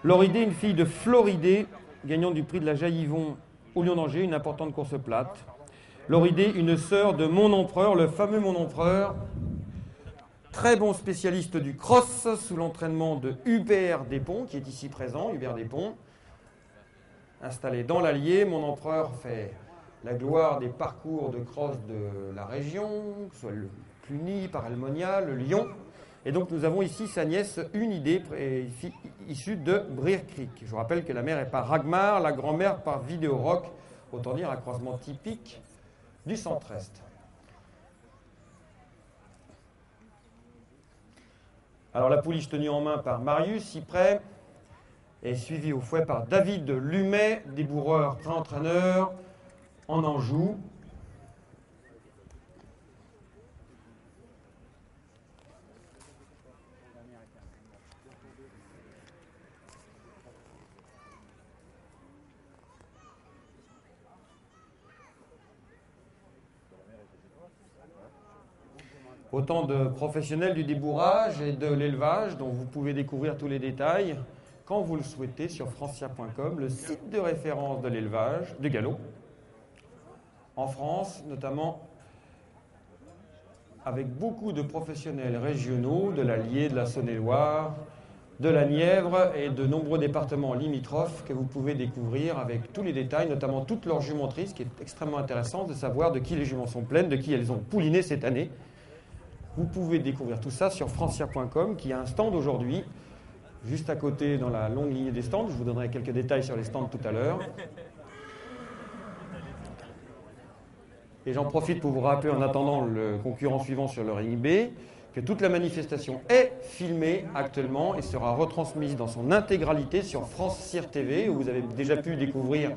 Loridé, une fille de Floridé, gagnante du prix de la Jaillivon au Lion d'Angers, une importante course plate. Loridé, une sœur de Mon Empereur, le fameux Mon Empereur, très bon spécialiste du cross sous l'entraînement de Hubert Despons, qui est ici présent, Hubert Despons. Installé dans l'Allier, Mon Empereur fait la gloire des parcours de cross de la région, que ce soit le Cluny, Parelmonia, le Lyon. Et donc nous avons ici sa nièce Unidée, issue de Brier Creek. Je vous rappelle que la mère est par Ragmar, la grand-mère par Vidéorock, autant dire un croisement typique du centre-est. Alors la pouliche tenue en main par Marius Cyprès est suivi au fouet par David Lumet, débourreur pré-entraîneur en Anjou. Autant de professionnels du débourrage et de l'élevage dont vous pouvez découvrir tous les détails quand vous le souhaitez sur francia.com, le site de référence de l'élevage de galop en France, notamment avec beaucoup de professionnels régionaux de l'Allier, de la Saône-et-Loire, de la Nièvre et de nombreux départements limitrophes que vous pouvez découvrir avec tous les détails, notamment toute leur jumenterie, ce qui est extrêmement intéressant de savoir de qui les juments sont pleines, de qui elles ont pouliné cette année. Vous pouvez découvrir tout ça sur francia.com qui a un stand aujourd'hui, juste à côté dans la longue lignée des stands. Je vous donnerai quelques détails sur les stands tout à l'heure. Et j'en profite pour vous rappeler, en attendant le concurrent suivant sur le ring B, que toute la manifestation est filmée actuellement et sera retransmise dans son intégralité sur France Cyr TV, où vous avez déjà pu découvrir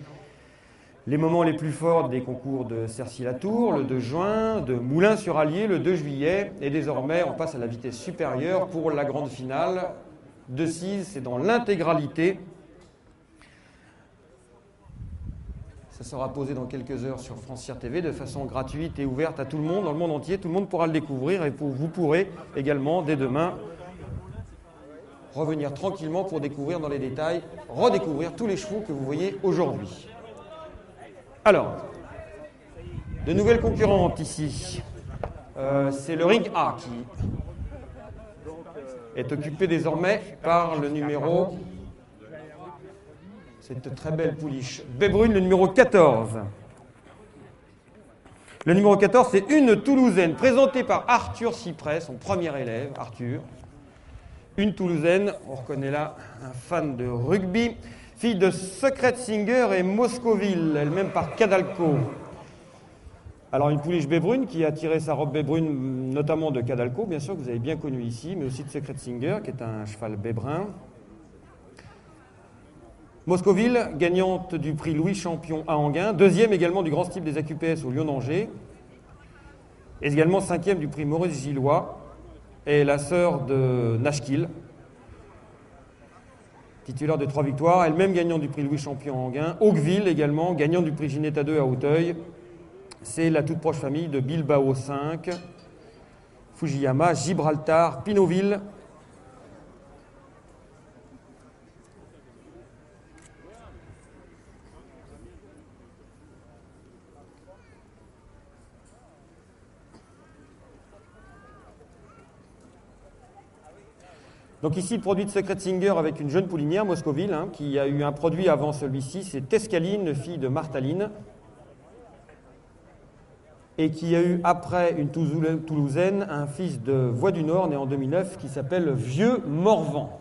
les moments les plus forts des concours de Cercy-la-Tour, le 2 juin, de Moulins-sur-Allier, le 2 juillet, et désormais on passe à la vitesse supérieure pour la grande finale de Cise, c'est dans l'intégralité. Ça sera posé dans quelques heures sur France Cyr TV de façon gratuite et ouverte à tout le monde, dans le monde entier. Tout le monde pourra le découvrir et vous pourrez également, dès demain, revenir tranquillement pour découvrir dans les détails, redécouvrir tous les chevaux que vous voyez aujourd'hui. Alors, de nouvelles concurrentes ici. C'est le ring A qui est occupé désormais par le numéro, cette très belle pouliche Bébrune, le numéro 14. Le numéro 14, c'est une Toulousaine présentée par Arthur Cyprès, son premier élève, Arthur. Une Toulousaine, on reconnaît là un fan de rugby, fille de Secret Singer et Moscoville, elle-même par Cadalco. Alors une pouliche Bébrune qui a tiré sa robe Bébrune notamment de Cadalco, bien sûr, que vous avez bien connu ici, mais aussi de Secret Singer, qui est un cheval bébrin. Moscoville, gagnante du prix Louis Champion à Enghien, 2e également du grand style des AQPS au Lion d'Angers, et également 5e du prix Maurice Gillois, et la sœur de Nashkill. titulaire de 3 victoires, elle-même gagnant du prix Louis Champion en Anguin. Oakville également, gagnant du prix Ginetta 2 à Auteuil. C'est la toute proche famille de Bilbao 5, Fujiyama, Gibraltar, Pinot-Ville. Donc ici, le produit de Secret Singer avec une jeune poulinière, Moscoville, qui a eu un produit avant celui-ci, c'est Tescaline, fille de Martaline, et qui a eu après une Toulousaine, un fils de Voix du Nord, né en 2009, qui s'appelle Vieux Morvan.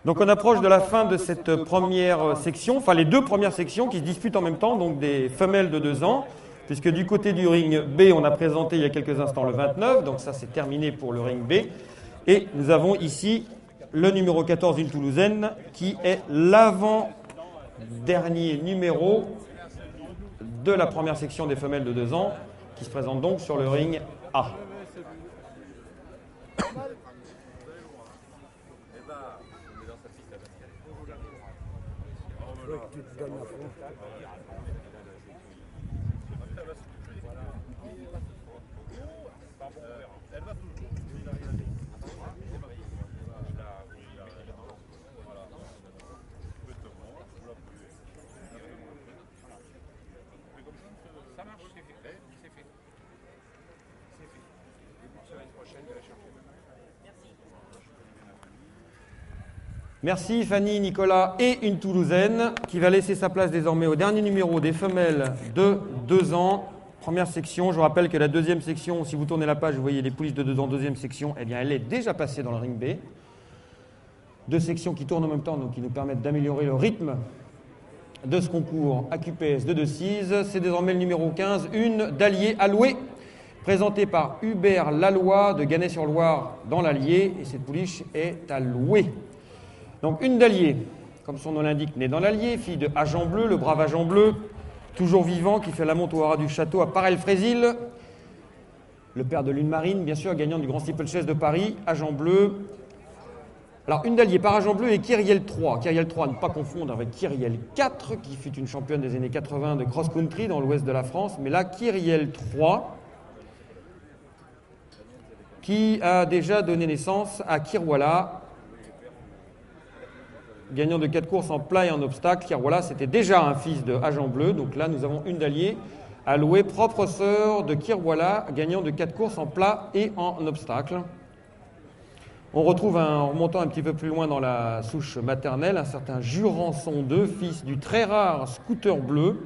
Donc on approche de la fin de cette première section, enfin les deux premières sections qui se disputent en même temps, donc des femelles de 2 ans, puisque du côté du ring B, on a présenté il y a quelques instants le 29, donc ça c'est terminé pour le ring B. Et nous avons ici le numéro 14, une Toulousaine, qui est l'avant-dernier numéro de la première section des femelles de 2 ans, qui se présente donc sur le ring A. Merci Fanny, Nicolas et une Toulousaine qui va laisser sa place désormais au dernier numéro des femelles de 2 ans. Première section, je vous rappelle que la deuxième section, si vous tournez la page, vous voyez les pouliches de 2 ans, deuxième section, eh bien elle est déjà passée dans le ring B. 2 sections qui tournent en même temps, donc qui nous permettent d'améliorer le rythme de ce concours AQPS de 2-6. C'est désormais le numéro 15, une d'Allier Alloué, présentée par Hubert Laloy de Ganay-sur-Loire dans l'Allier, et cette pouliche est allouée. Donc une d'Allier, comme son nom l'indique, née dans l'Allier, fille de Agent Bleu, le brave Agent Bleu, toujours vivant, qui fait la monte au haras du château à Parel-Frésil. Le père de Lune Marine, bien sûr, gagnant du Grand Steeplechase de Paris, Agent Bleu. Alors une d'Allier par Agent Bleu et Kyriel 3. Kyriel 3 à ne pas confondre avec Kyriel 4, qui fut une championne des années 80 de cross-country dans l'ouest de la France. Mais là, Kyriel 3, qui a déjà donné naissance à Kirwala, gagnant de 4 courses en plat et en obstacle. Kirwala, c'était déjà un fils de Agent Bleu. Donc là, nous avons une d'Allier, allouée, propre sœur de Kirwala, gagnant de 4 courses en plat et en obstacle. On retrouve, en remontant un petit peu plus loin dans la souche maternelle, un certain Jurançon 2, fils du très rare Scooter Bleu,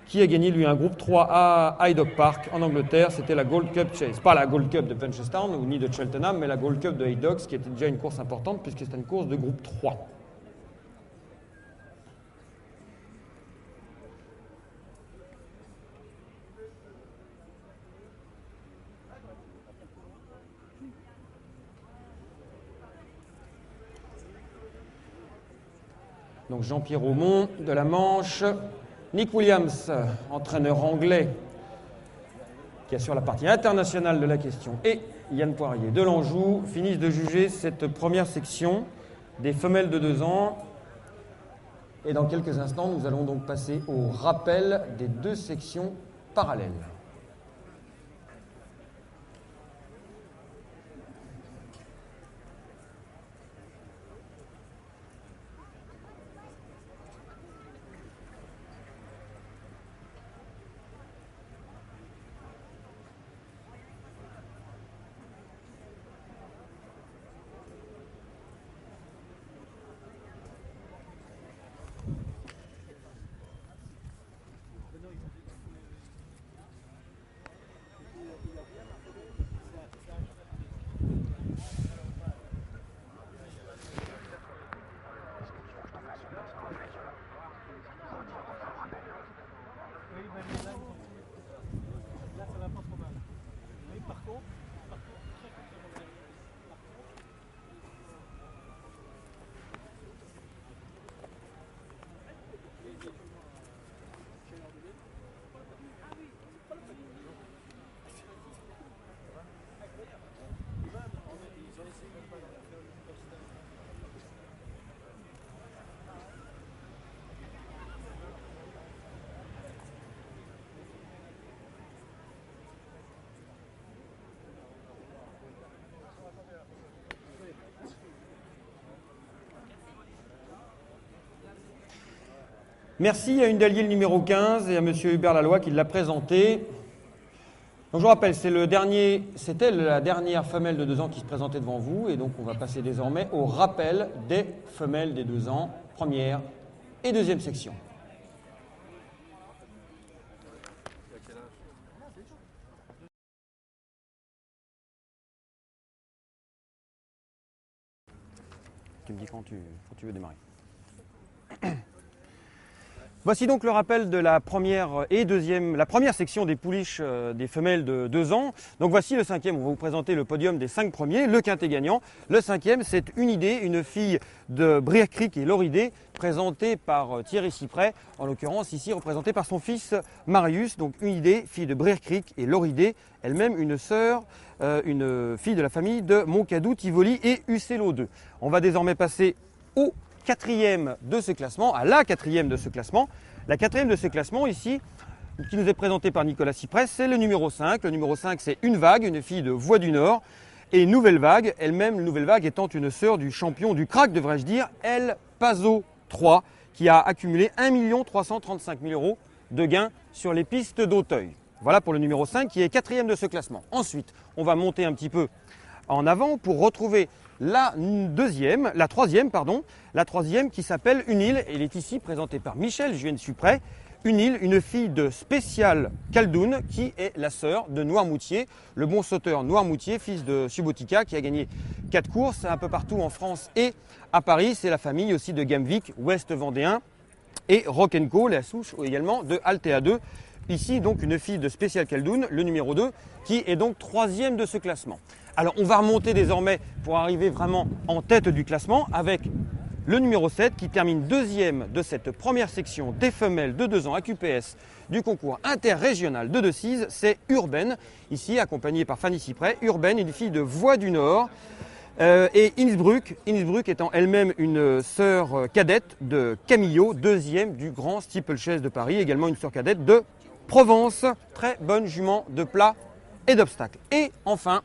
qui a gagné, lui, un groupe 3A à Hyde Park, en Angleterre. C'était la Gold Cup Chase. Pas la Gold Cup de Punchestown ou ni de Cheltenham, mais la Gold Cup de Hyde, qui était déjà une course importante, puisque c'était une course de groupe 3. Donc Jean-Pierre Aumont de la Manche, Nick Williams, entraîneur anglais, qui assure la partie internationale de la question, et Yann Poirier de l'Anjou finissent de juger cette première section des femelles de 2 ans. Et dans quelques instants, nous allons donc passer au rappel des 2 sections parallèles. Merci à une d'Allier le numéro 15 et à M. Hubert Laloy qui l'a présenté. Donc je vous rappelle, c'était la dernière femelle de 2 ans qui se présentait devant vous. Et donc on va passer désormais au rappel des femelles des 2 ans, première et deuxième section. Tu me dis quand tu veux démarrer. Voici donc le rappel de la première section des pouliches des femelles de 2 ans. Donc voici le 5e, on va vous présenter le podium des 5 premiers, le quintet gagnant. Le 5e, c'est Unidée, une fille de Brière Creek et Loridé, présentée par Thierry Cypret, en l'occurrence ici représentée par son fils Marius. Donc Unidée, fille de Brière Creek et Loridé, elle-même une fille de la famille de Moncadou, Tivoli et Uccello 2. On va désormais passer au 4e de ce classement, à la 4e de ce classement. La 4e de ce classement ici, qui nous est présentée par Nicolas Cypret, c'est le numéro 5. Le numéro 5, c'est Une Vague, une fille de Voix du Nord. Et Nouvelle Vague, elle-même, Nouvelle Vague étant une sœur du champion du crack, devrais-je dire, El Paso 3, qui a accumulé 1 335 000 € de gains sur les pistes d'Auteuil. Voilà pour le numéro 5 qui est 4e de ce classement. Ensuite, on va monter un petit peu en avant pour retrouver la troisième qui s'appelle Une Île. Elle est ici présentée par Michel Juenne-Cypret. Une Île, une fille de Spécial Caldoun qui est la sœur de Noirmoutier, le bon sauteur Noirmoutier, fils de Subotica, qui a gagné 4 courses un peu partout en France et à Paris. C'est la famille aussi de Gamvik, Ouest Vendéen et Rock & Co, la souche également de Altea 2. Ici donc une fille de Spécial Caldoun, le numéro 2, qui est donc 3e de ce classement. Alors on va remonter désormais pour arriver vraiment en tête du classement avec le numéro 7 qui termine 2e de cette première section des femelles de 2 ans à QPS du concours interrégional de Decize. C'est Urbaine, ici accompagnée par Fanny Cypret. Urbaine, une fille de Voix du Nord. Et Innsbruck étant elle-même une sœur cadette de Camillo, 2e du grand steeplechase de Paris, également une sœur cadette de Provence. Très bonne jument de plat et d'obstacles. Et enfin,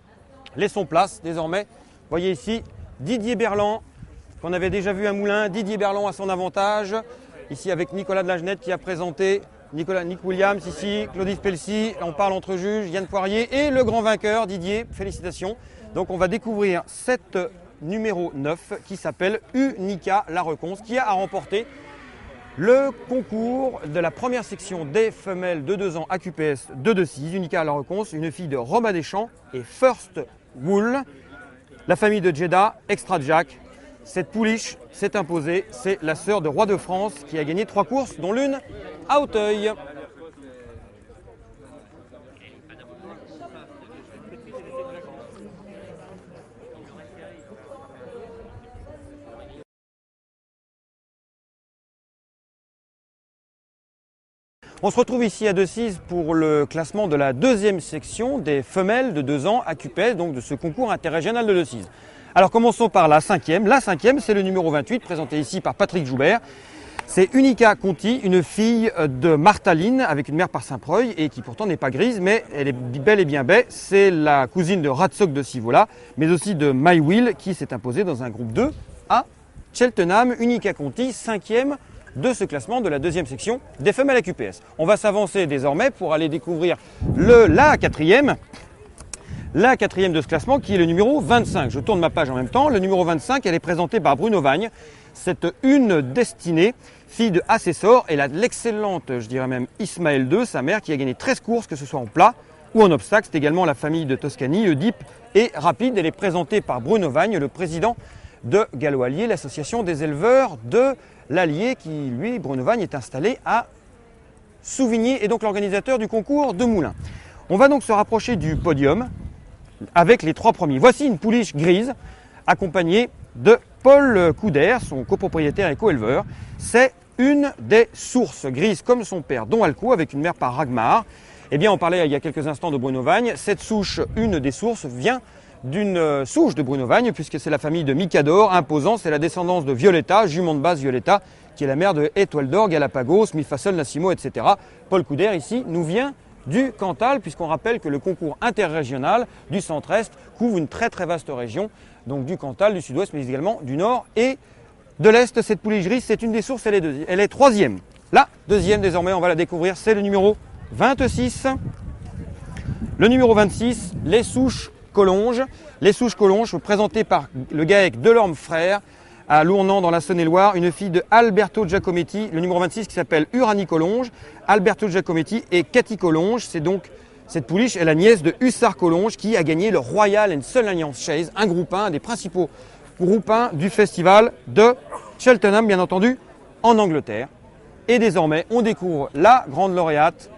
laissons place désormais, voyez ici Didier Berland, qu'on avait déjà vu à Moulins. Didier Berland à son avantage, ici avec Nicolas de la Genette qui a présenté, Nick Williams ici, Claudie Pelsi, on parle entre juges, Yann Poirier et le grand vainqueur Didier, félicitations. Donc on va découvrir cette numéro 9 qui s'appelle Unica La Reconce, qui a remporté le concours de la première section des femelles de 2 ans à QPS de Decize. Unica La Reconce, une fille de Romain Deschamps et First Wool, la famille de Jeddah, Extra Jack. Cette pouliche s'est imposée, c'est la sœur de Roi de France qui a gagné 3 courses, dont l'une à Auteuil. On se retrouve ici à Decize pour le classement de la 2e section des femelles de 2 ans à QPS, donc de ce concours interrégional de Decize. Alors commençons par la 5e. La 5e, c'est le numéro 28, présenté ici par Patrick Joubert. C'est Unica Conti, une fille de Martaline avec une mère par Saint-Preuil et qui pourtant n'est pas grise, mais elle est bel et bien baie. C'est la cousine de Ratsock de Sivola, mais aussi de My Will qui s'est imposée dans un groupe 2 à Cheltenham. Unica Conti, 5e de ce classement de la 2e section des femelles à QPS. On va s'avancer désormais pour aller découvrir la 4e. La 4e de ce classement qui est le numéro 25. Je tourne ma page en même temps. Le numéro 25, elle est présentée par Bruno Vagne. C'est Une Destinée, fille de Assessor, et l'excellente, je dirais même, Ismaël 2, sa mère, qui a gagné 13 courses, que ce soit en plat ou en obstacle. C'est également la famille de Toscani, Oedipe et Rapide. Elle est présentée par Bruno Vagne, le président de Gallo-Allier, l'association des éleveurs de l'Allier, qui, lui, Bruno Vagne, est installé à Souvigny et donc l'organisateur du concours de Moulins. On va donc se rapprocher du podium avec les 3 premiers. Voici une pouliche grise accompagnée de Paul Couder, son copropriétaire et co-éleveur. C'est une des sources grises comme son père, Don Alco, avec une mère par Ragmar. Eh bien, on parlait il y a quelques instants de Bruno Vagne. Cette souche, une des sources, vient d'une souche de Bruno Vagne, puisque c'est la famille de Micador, imposant. C'est la descendance de Violetta, jument de base Violetta, qui est la mère de Étoile d'Or, Galapagos, Milfassol, Nassimo, etc. Paul Couder, ici, nous vient du Cantal, puisqu'on rappelle que le concours interrégional du centre-est couvre une très très vaste région, donc du Cantal, du sud-ouest, mais également du nord et de l'est. Cette pouliche grise, c'est une des sources, elle est 3e. La deuxième, désormais, on va la découvrir, c'est le numéro 26. Le numéro 26, les souches Collonges. Les souches Collonges, présentées par le GAEC Delorme Frères à Lournan dans la Saône-et-Loire, une fille de Alberto Giacometti, le numéro 26 qui s'appelle Uranie Collonges, Alberto Giacometti et Cathy Collonges. C'est donc cette pouliche est la nièce de Hussard Collonges qui a gagné le Royal and Sun Alliance Chase, un groupe 1, un des principaux groupes 1 du festival de Cheltenham, bien entendu, en Angleterre. Et désormais, on découvre la grande lauréate,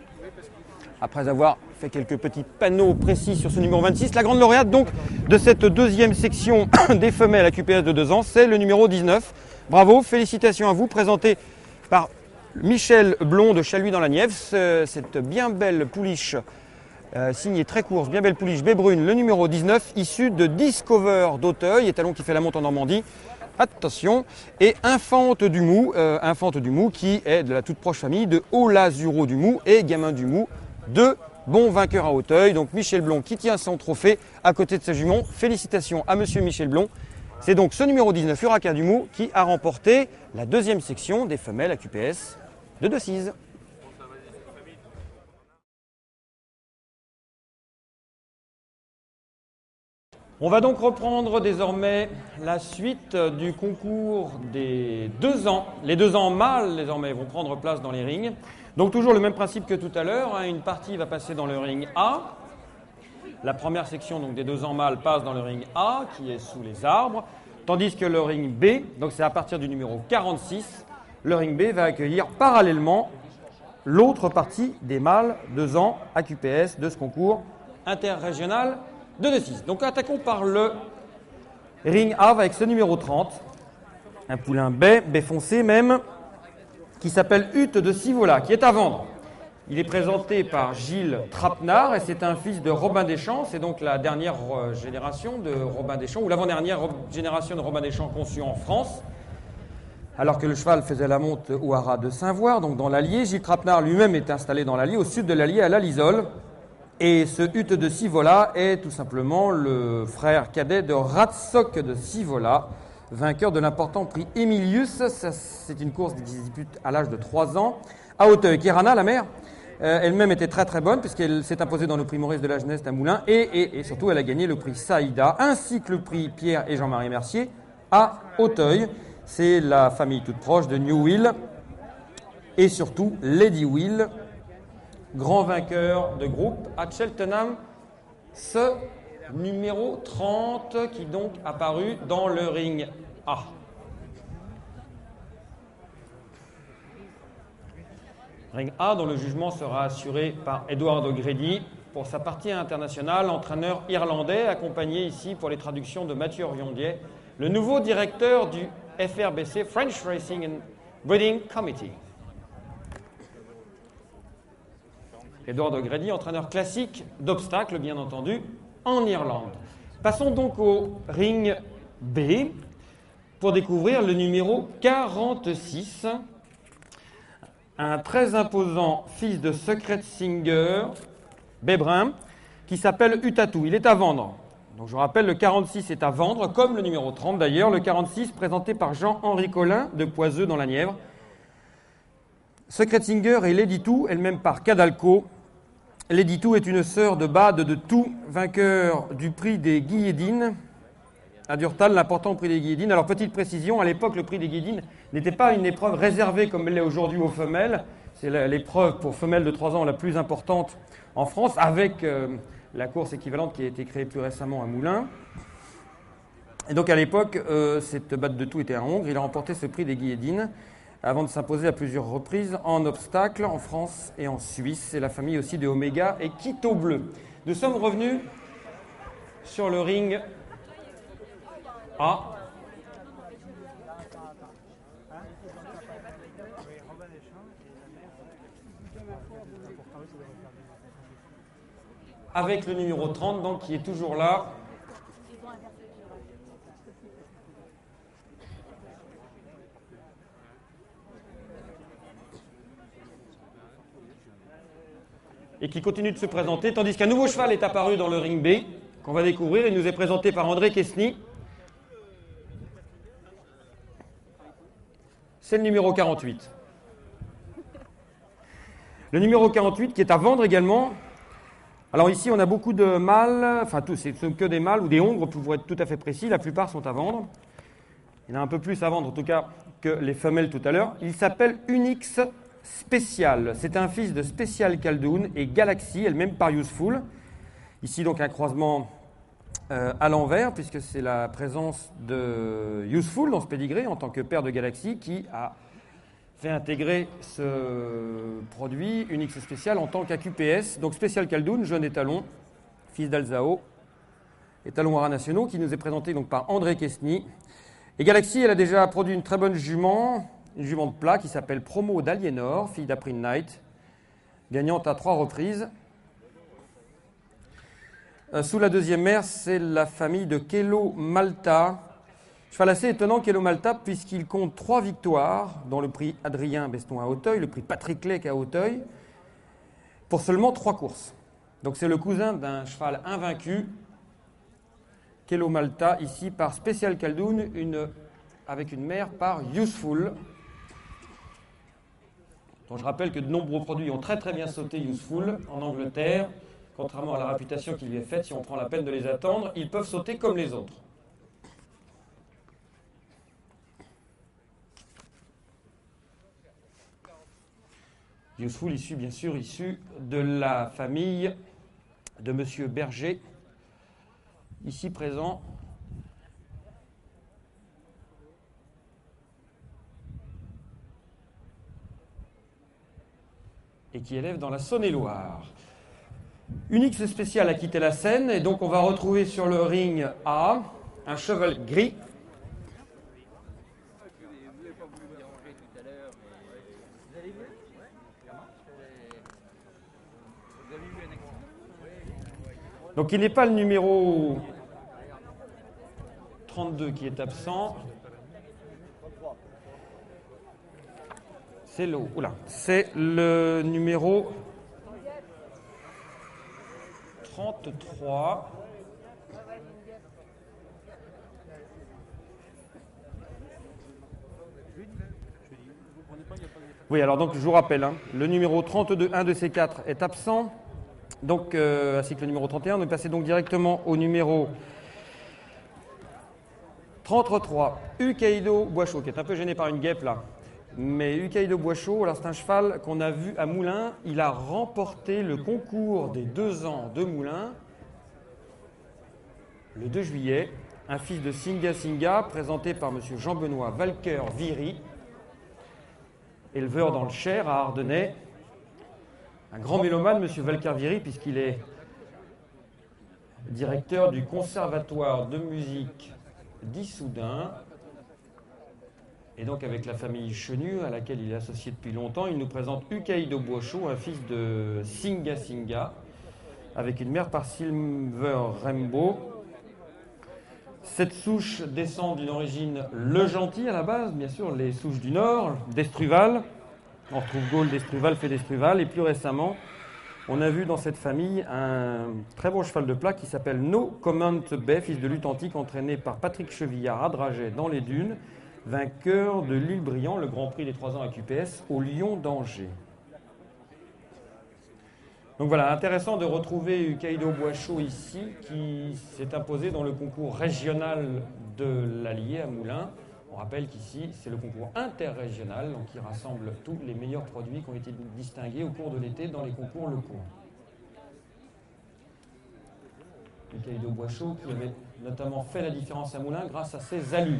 après avoir fait quelques petits panneaux précis sur ce numéro 26. La grande lauréate donc de cette deuxième section des femelles à QPS de 2 ans, c'est le numéro 19. Bravo, félicitations à vous, présenté par Michel Blond de Chaluis dans la Nièvre. Cette bien belle pouliche signée très course, bien belle pouliche baie brune, le numéro 19, issu de Discover d'Auteuil, étalon qui fait la monte en Normandie. Attention, et Infante du Mou qui est de la toute proche famille de Olazuro du Mou et Gamin du Mou, deux bons vainqueurs à Auteuil. Donc Michel Blond qui tient son trophée à côté de sa jument. Félicitations à monsieur Michel Blond. C'est donc ce numéro 19, Uraka du Mou, qui a remporté la deuxième section des femelles à QPS de Decize. On va donc reprendre désormais la suite du concours des 2 ans. Les 2 ans mâles désormais vont prendre place dans les rings. Donc toujours le même principe que tout à l'heure, une partie va passer dans le ring A. La première section donc, des 2 ans mâles passe dans le ring A qui est sous les arbres. Tandis que le ring B, donc c'est à partir du numéro 46, le ring B va accueillir parallèlement l'autre partie des mâles 2 ans à QPS de ce concours interrégional de Decize. Donc attaquons par le ring A avec ce numéro 30, un poulain baie foncé même, qui s'appelle Hutte de Sivola, qui est à vendre. Il est présenté par Gilles Trapenard et c'est un fils de Robin Deschamps. C'est donc la dernière génération de Robin Deschamps, ou l'avant-dernière génération de Robin Deschamps conçue en France, alors que le cheval faisait la monte au haras de Saint-Voir, donc dans l'Allier. Gilles Trapenard lui-même est installé dans l'Allier, au sud de l'Allier, à la Lisole. Et ce Hutte de Sivola est tout simplement le frère cadet de Ratsock de Sivola, vainqueur de l'important prix Emilius. C'est une course qui se dispute à l'âge de 3 ans. À Auteuil, Kirana, la mère, elle-même était très très bonne puisqu'elle s'est imposée dans le prix Maurice de la Jeunesse à Moulins et surtout elle a gagné le prix Saïda ainsi que le prix Pierre et Jean-Marie Mercier à Auteuil. C'est la famille toute proche de New Will et surtout Lady Will, grand vainqueur de groupe à Cheltenham, ce numéro 30 qui donc apparu dans le ring A. Ring A dont le jugement sera assuré par Edward O'Grady pour sa partie internationale, entraîneur irlandais accompagné ici pour les traductions de Mathieu Oriondier, le nouveau directeur du FRBC, French Racing and Breeding Committee. Edward O'Grady, entraîneur classique d'obstacles, bien entendu, en Irlande. Passons donc au ring B pour découvrir le numéro 46, un très imposant fils de Secret Singer, Bébrun, qui s'appelle Utatou. Il est à vendre. Donc je vous rappelle, le 46 est à vendre, comme le numéro 30 d'ailleurs. Le 46 présenté par Jean-Henri Collin de Poiseux dans la Nièvre. Secret Singer et Lady Tou, elle-même par Cadalco. Lady Tou est une sœur de Bade de Tou, vainqueur du prix des Guillédines à Durtal, l'important prix des Guillédines. Alors petite précision, à l'époque le prix des Guillédines n'était pas une épreuve réservée comme elle l'est aujourd'hui aux femelles. C'est l'épreuve pour femelles de 3 ans la plus importante en France, avec la course équivalente qui a été créée plus récemment à Moulins. Et donc à l'époque, cette Bade de Tou était un Hongre, il a remporté ce prix des Guillédines avant de s'imposer à plusieurs reprises en obstacle en France et en Suisse. C'est la famille aussi de Omega et Quito Bleu. Nous sommes revenus sur le ring A. Avec le numéro 30, donc, qui est toujours là. Et qui continue de se présenter, tandis qu'un nouveau cheval est apparu dans le ring B, qu'on va découvrir. Il nous est présenté par André Quesny. C'est le numéro 48. Le numéro 48 qui est à vendre également. Alors ici, on a beaucoup de mâles, enfin tous, ce sont que des mâles ou des hongres pour être tout à fait précis. La plupart sont à vendre. Il y en a un peu plus à vendre en tout cas que les femelles tout à l'heure. Il s'appelle Unix Special. C'est un fils de Special Caldoun et Galaxy, elle-même par Useful. Ici donc un croisement à l'envers, puisque c'est la présence de Useful dans ce pédigré en tant que père de Galaxy qui a fait intégrer ce produit Unix Special en tant qu'AQPS. Donc Special Caldoun, jeune étalon, fils d'Alzao, étalon haras nationaux, qui nous est présenté donc par André Quesny. Et Galaxy, elle a déjà produit une très bonne jument, une jument de plat qui s'appelle Promo d'Aliénor, fille d'April Knight, gagnante à 3 reprises. Sous la deuxième mère, c'est la famille de Kelo Malta. Cheval assez étonnant, Kelo Malta, puisqu'il compte 3 victoires, dont le prix Adrien Beston à Auteuil, le prix Patrick Lec à Auteuil, pour seulement 3 courses. Donc c'est le cousin d'un cheval invaincu, Kelo Malta, ici par Special Caldoun, avec une mère par Useful. Donc je rappelle que de nombreux produits ont très très bien sauté Useful en Angleterre. Contrairement à la réputation qui lui est faite, si on prend la peine de les attendre, ils peuvent sauter comme les autres. Useful, issu de la famille de Monsieur Berger, ici présent. Et qui élève dans la Saône-et-Loire. Unix Special a quitté la scène et donc on va retrouver sur le ring A un cheval gris. Donc il n'est pas le numéro 32 qui est absent. C'est le numéro 33. Oui, alors donc je vous rappelle, le numéro 32, un de ces 4 est absent, donc ainsi que le numéro 31. On est passé donc directement au numéro 33, Ukaido Boischaud, qui est un peu gêné par une guêpe là. Mais Ukaido Boischaud, alors c'est un cheval qu'on a vu à Moulins. Il a remporté le concours des 2 ans de Moulins le 2 juillet. Un fils de Singa Singa, présenté par M. Jean-Benoît Valker-Viry, éleveur dans le Cher à Ardennais. Un grand mélomane, M. Valker-Viry, puisqu'il est directeur du Conservatoire de musique d'Issoudun. Et donc avec la famille Chenu, à laquelle il est associé depuis longtemps, il nous présente Ukaido Boischaud, un fils de Singa Singa, avec une mère par Silver Rainbow. Cette souche descend d'une origine Le Gentil à la base, bien sûr, les souches du Nord, d'Estruval. On retrouve Gaulle d'Estruval, fait d'Estruval. Et plus récemment, on a vu dans cette famille un très bon cheval de plat qui s'appelle No Comment Bay, fils de lutte antique, entraîné par Patrick Chevillard à Draget dans les dunes, vainqueur de l'île Briand, le Grand Prix des 3 ans à QPS, au Lion d'Angers. Donc voilà, intéressant de retrouver Ukaido Boischaud ici, qui s'est imposé dans le concours régional de l'Allier à Moulins. On rappelle qu'ici, c'est le concours interrégional, donc qui rassemble tous les meilleurs produits qui ont été distingués au cours de l'été dans les concours locaux. Ukaido Boischaud qui avait notamment fait la différence à Moulins grâce à ses allures.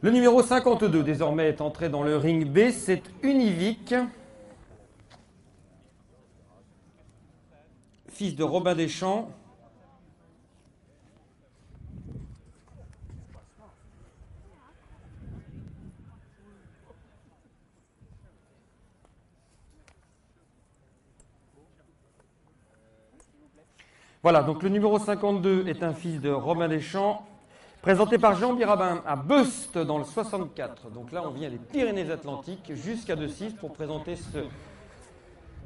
Le numéro 52, désormais, est entré dans le ring B, c'est Univic, fils de Robin Deschamps. Voilà, donc le numéro 52 est un fils de Robin Deschamps, présenté par Jean Birabin à Beust dans le 64. Donc là, on vient des Pyrénées-Atlantiques jusqu'à Decize pour présenter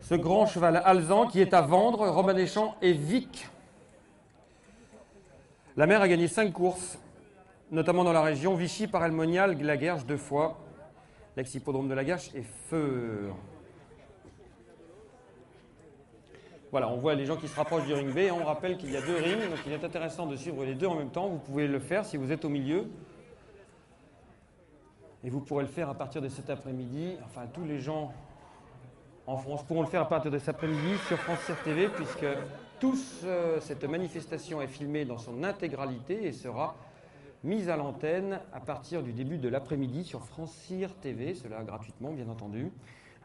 ce grand cheval alezan qui est à vendre, Romain Deschamps et Vic. La mère a gagné 5 courses, notamment dans la région Vichy, Parelmonial, Laguerche 2 fois. L'ex-hippodrome de Laguerche est Feur. Voilà, on voit les gens qui se rapprochent du ring B. On rappelle qu'il y a 2 rings, donc il est intéressant de suivre les 2 en même temps. Vous pouvez le faire si vous êtes au milieu. Et vous pourrez le faire à partir de cet après-midi. Enfin, tous les gens en France pourront le faire à partir de cet après-midi sur France TV, puisque cette manifestation est filmée dans son intégralité et sera mise à l'antenne à partir du début de l'après-midi sur France TV, cela gratuitement bien entendu.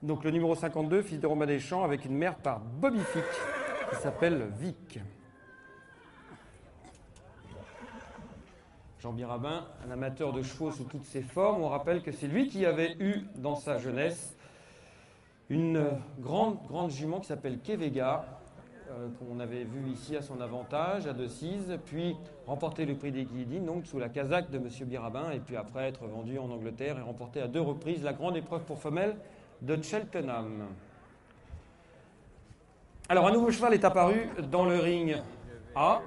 Donc le numéro 52, fils de Romain Deschamps, avec une mère par Bobby Fick, qui s'appelle Vic. Jean Birabin, un amateur de chevaux sous toutes ses formes, on rappelle que c'est lui qui avait eu dans sa jeunesse une grande jument qui s'appelle Kevega, qu'on avait vu ici à son avantage, à Decize, puis remporter le prix des Guillidines, donc sous la casaque de M. Birabin, et puis après être vendu en Angleterre et remporter à 2 reprises la grande épreuve pour femelles de Cheltenham. Alors, un nouveau cheval est apparu dans le ring A.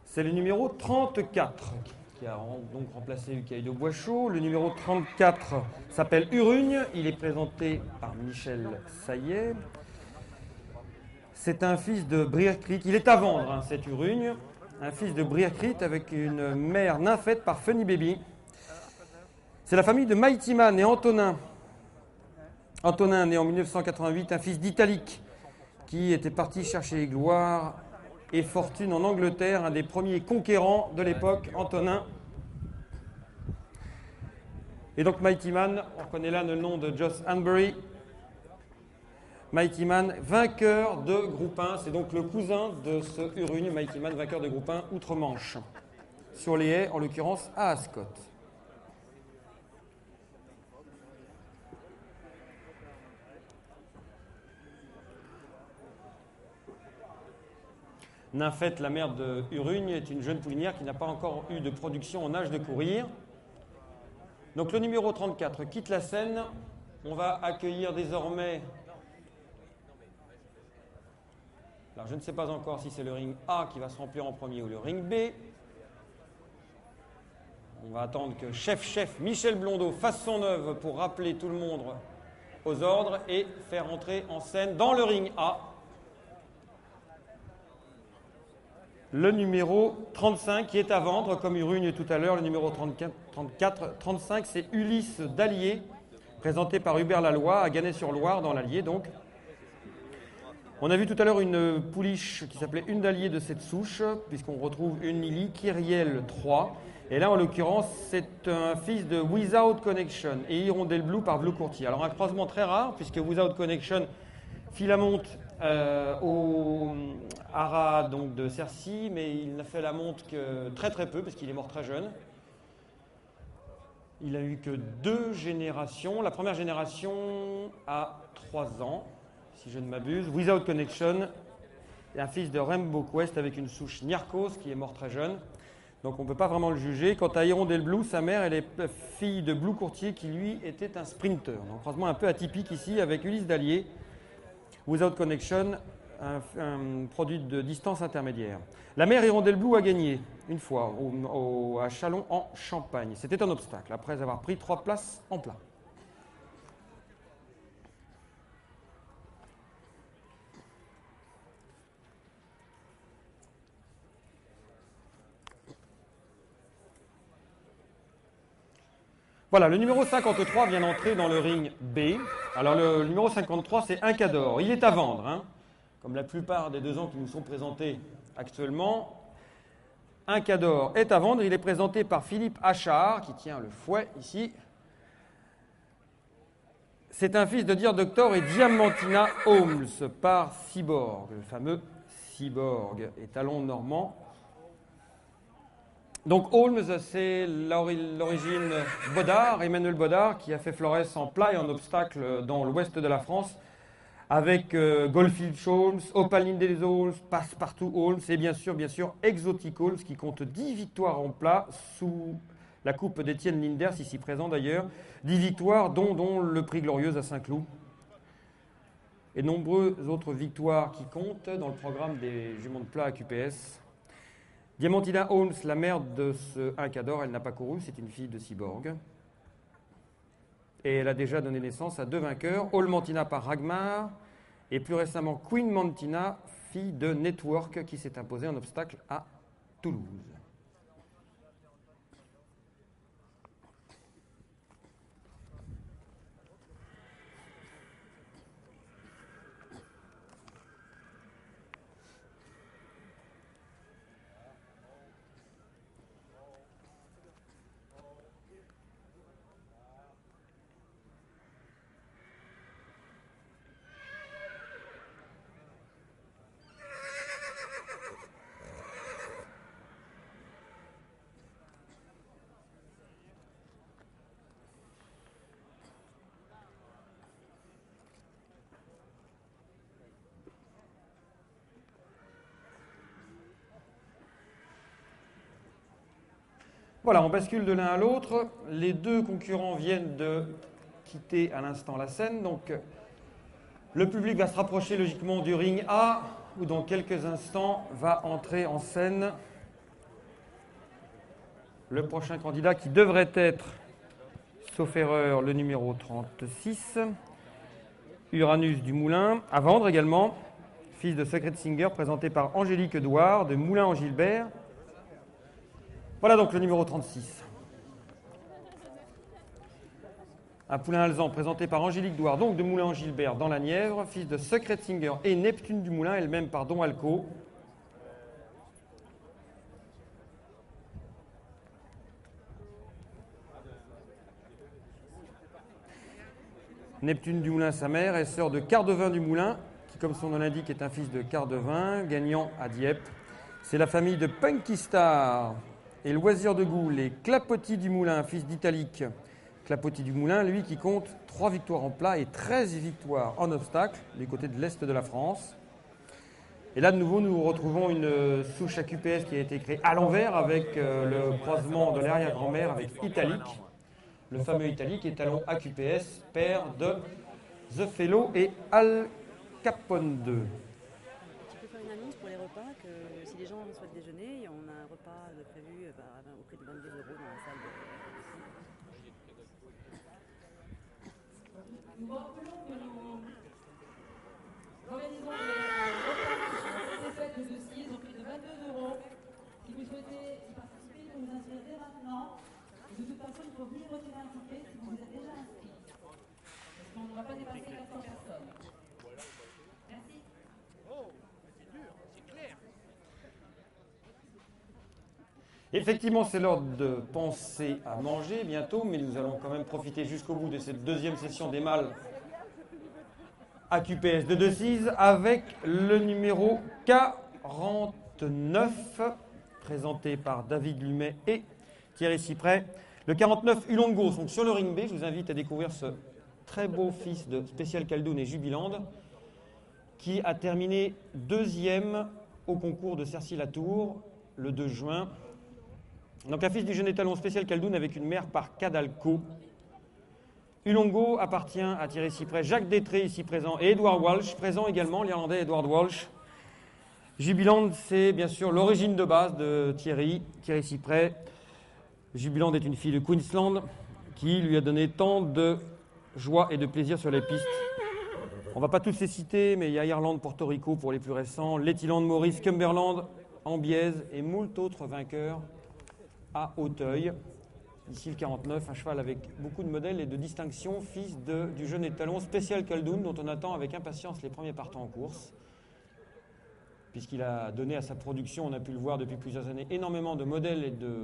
C'est le numéro 34 qui a donc remplacé Ucaï de Boischaud. Le numéro 34 s'appelle Urugne. Il est présenté par Michel Saillet. C'est un fils de Briercrit. Il est à vendre, cet Urugne. Un fils de Briercrit avec une mère nymphette par Funny Baby. C'est la famille de Mighty Man et Antonin. Antonin, né en 1988, un fils d'Italique qui était parti chercher gloire et fortune en Angleterre, un des premiers conquérants de l'époque, Antonin. Et donc Mighty Man, on connaît là le nom de Joss Hanbury. Mighty Man, vainqueur de Groupe 1, c'est donc le cousin de ce Urugne, Mighty Man, vainqueur de Groupe 1 outre-Manche. Sur les haies, en l'occurrence à Ascot. Nymphette, la mère de Urugne, est une jeune poulinière qui n'a pas encore eu de production en âge de courir. Donc le numéro 34 quitte la scène. On va accueillir désormais... Alors je ne sais pas encore si c'est le ring A qui va se remplir en premier ou le ring B. On va attendre que chef Michel Blondeau fasse son œuvre pour rappeler tout le monde aux ordres et faire entrer en scène dans le ring A le numéro 35 qui est à vendre, comme Urugne tout à l'heure, le numéro 35, c'est Ulysse d'Allier, présenté par Hubert Laloy à Ganay-sur-Loire, dans l'Allier donc. On a vu tout à l'heure une pouliche qui s'appelait Une d'Allier de cette souche, puisqu'on retrouve une Lily, Kyrielle 3. Et là, en l'occurrence, c'est un fils de Without Connection et Hirondelle Blue par Bleu Courtier. Alors un croisement très rare, puisque Without Connection fit la monte au haras donc de Cercy, mais il n'a fait la monte que très peu, parce qu'il est mort très jeune. Il a eu que 2 générations. La première génération a 3 ans, si je ne m'abuse. Without Connection, un fils de Rainbow Quest avec une souche Niarchos qui est mort très jeune. Donc on ne peut pas vraiment le juger. Quant à Hirondelle Blue, sa mère, elle est fille de Blue Courtier qui lui était un sprinter. Donc croisement un peu atypique ici avec Ulysse d'Allier. Without Connection, un produit de distance intermédiaire. La mère Hirondelle Blue a gagné une fois à Châlons en Champagne. C'était un obstacle après avoir pris 3 places en plat. Voilà, le numéro 53 vient d'entrer dans le ring B. Alors le numéro 53, c'est un Cador. Il est à vendre, hein, comme la plupart des 2 ans qui nous sont présentés actuellement. Un Cador est à vendre. Il est présenté par Philippe Achard, qui tient le fouet ici. C'est un fils de Dear Doctor et Diamantina Holmes par Cyborg, le fameux Cyborg, étalon normand. Donc Holmes, c'est l'origine Bodard, Emmanuel Bodard, qui a fait Flores en plat et en obstacle dans l'ouest de la France, avec Goldfield Holmes, Opal Lindley Holmes, Passepartout Holmes et bien sûr Exotic Holmes qui compte 10 victoires en plat sous la coupe d'Étienne Linders, ici présent d'ailleurs. 10 victoires dont le prix Glorieuse à Saint-Cloud. Et nombreuses autres victoires qui comptent dans le programme des juments de plat à QPS. Diamantina Holmes, la mère de ce 1 Cador, elle n'a pas couru, c'est une fille de cyborg. Et elle a déjà donné naissance à 2 vainqueurs, Olmantina par Ragmar et plus récemment Queen Mantina, fille de Network, qui s'est imposée en obstacle à Toulouse. Voilà, on bascule de l'un à l'autre. Les deux concurrents viennent de quitter à l'instant la scène. Donc, le public va se rapprocher logiquement du ring A, où dans quelques instants va entrer en scène le prochain candidat qui devrait être, sauf erreur, le numéro 36, Uranus du Moulin, à vendre également, fils de Secret Singer, présenté par Angélique Edouard de Moulin en Gilbert. Voilà donc le numéro 36. Un poulain alezan présenté par Angélique Douard, donc de Moulin en Gilbert dans la Nièvre, fils de Secret Singer et Neptune du Moulin, elle-même par Don Alco. Neptune du Moulin, sa mère, est sœur de Cardevin du Moulin, qui, comme son nom l'indique, est un fils de Cardevin, gagnant à Dieppe. C'est la famille de Punky Star. Et Loisir de Goule et Clapotis du Moulin, fils d'Italique. Clapotis du Moulin, lui, qui compte 3 victoires en plat et 13 victoires en obstacle, du côté de l'Est de la France. Et là, de nouveau, nous retrouvons une souche à QPS qui a été créée à l'envers avec le croisement de l'arrière-grand-mère avec Italique. Le fameux Italique, étalon à QPS, père de The Fellow et Al Capone 2. Faire une annonce pour les repas, que si les gens souhaitent déjeuner, on a un repas de prévu au prix de 22 € dans la salle de... Nous rappelons que nous organisons des fêtes de Decize au prix de 22 €. Si vous souhaitez y participer, il faut vous inscrire dès maintenant. Et de toute façon, il faut venir retirer un ticket si vous êtes déjà inscrit. Parce qu'on ne va pas dépasser 400 personnes. Merci. Effectivement, c'est l'heure de penser à manger bientôt, mais nous allons quand même profiter jusqu'au bout de cette deuxième session des mâles à QPS de Decize avec le numéro 49, présenté par David Lumet et Thierry Cyprès. Le 49 Ulongo, donc sur le ring B, je vous invite à découvrir ce très beau fils de Spécial Caldoun et Jubiland, qui a terminé deuxième au concours de Cercy-la-Tour le 2 juin. Donc un fils du jeune étalon Spécial Caldoun avec une mère par Cadalco. Ulongo appartient à Thierry Cyprès, Jacques Détré ici présent et Edward Walsh, présent également, l'Irlandais Edward Walsh. Jubiland, c'est bien sûr l'origine de base de Thierry Cyprès. Jubiland est une fille de Queensland qui lui a donné tant de joie et de plaisir sur les pistes. On ne va pas tous les citer, mais il y a Irlande, Porto Rico pour les plus récents, Lettiland, Maurice, Cumberland, Ambiez et moult autres vainqueurs à Hauteuil. Ici le 49, un cheval avec beaucoup de modèles et de distinctions, fils du jeune étalon Spécial Caldoun, dont on attend avec impatience les premiers partants en course. Puisqu'il a donné à sa production, on a pu le voir depuis plusieurs années, énormément de modèles et de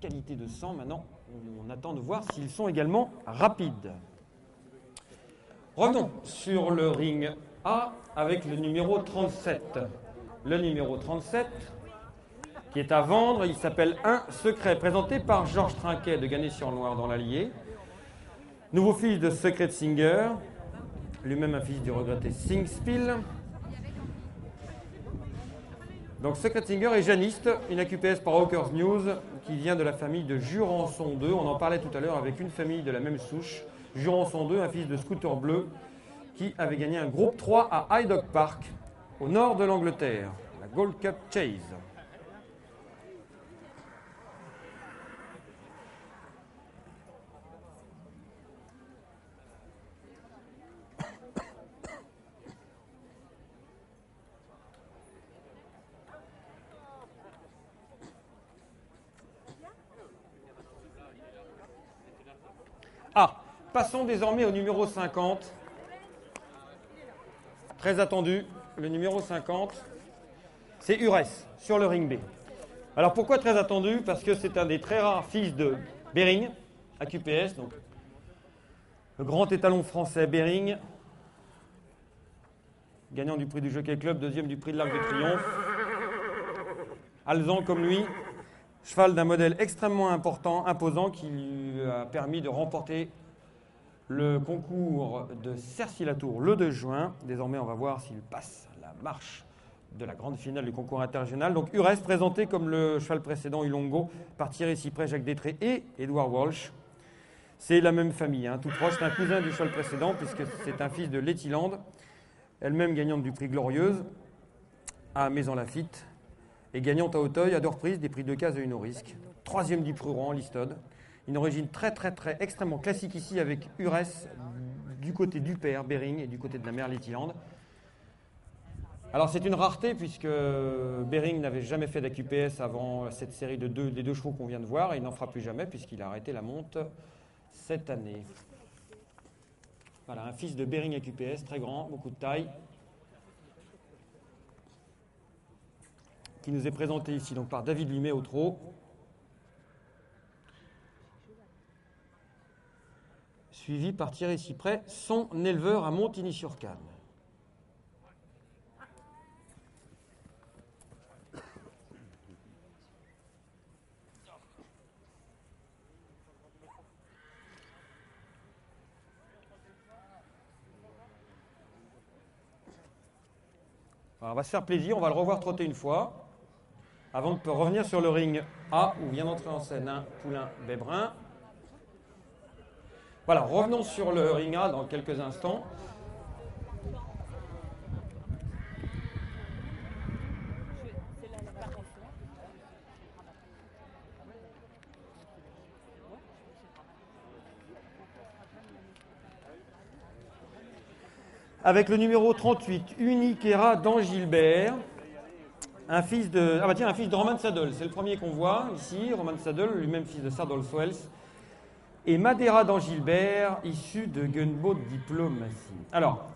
qualité de sang. Maintenant, on attend de voir s'ils sont également rapides. Revenons sur le ring A avec le numéro 37. Le numéro 37, qui est à vendre, il s'appelle Un Secret, présenté par Georges Trinquet de Ganay-sur-Loire dans l'Allier. Nouveau fils de Secret Singer, lui-même un fils du regretté Singspiel. Donc Secretinger est janiste, une AQPS par Hawkers News, qui vient de la famille de Jurançon 2. On en parlait tout à l'heure avec une famille de la même souche. Jurançon 2, un fils de Scooter Bleu, qui avait gagné un groupe 3 à Hyde Park, au nord de l'Angleterre, la Gold Cup Chase. Ah, passons désormais au numéro 50. Très attendu, le numéro 50, c'est Urès, sur le ring B. Alors pourquoi très attendu? Parce que c'est un des très rares fils de Bering, AQPS, donc le grand étalon français Bering, gagnant du prix du Jockey Club, deuxième du prix de l'Arc de Triomphe. Alezan comme lui, cheval d'un modèle extrêmement important, imposant, qui lui a permis de remporter le concours de Cercy-la-Tour le 2 juin. Désormais, on va voir s'il passe la marche de la grande finale du concours interrégional. Donc Urès, présenté comme le cheval précédent Ulongo par Thierry Cyprès, Jacques Détré et Edouard Walsh. C'est la même famille, hein, tout proche. C'est un cousin du cheval précédent, puisque c'est un fils de Lettiland, elle-même gagnante du prix Glorieuse à Maison-Lafitte, et gagnante à Auteuil à deux reprises des prix de case et une au risque. Troisième du prix Rouen, Listode. Une origine très extrêmement classique ici avec Urès du côté du père Bering et du côté de la mère Lettiland. Alors c'est une rareté puisque Bering n'avait jamais fait d'AQPS avant cette série des deux chevaux qu'on vient de voir, et il n'en fera plus jamais puisqu'il a arrêté la monte cette année. Voilà, un fils de Bering AQPS, très grand, beaucoup de taille, qui nous est présenté ici donc par David Lumet au trot. Suivi par Thierry Cyprès, son éleveur à Montigny-sur-Canne. Alors, on va se faire plaisir, on va le revoir trotter une fois, avant de revenir sur le ring A, où vient d'entrer en scène un poulain Bébrin. Voilà, revenons sur le ring A dans quelques instants. Avec le numéro 38, Uniquera d'Angilbert, un fils de Roman Saddle. C'est le premier qu'on voit ici, Roman Saddle, lui-même fils de Sardol Swells. Et Madeira d'Angilbert, issu de Gunboat Diplomacy. Alors,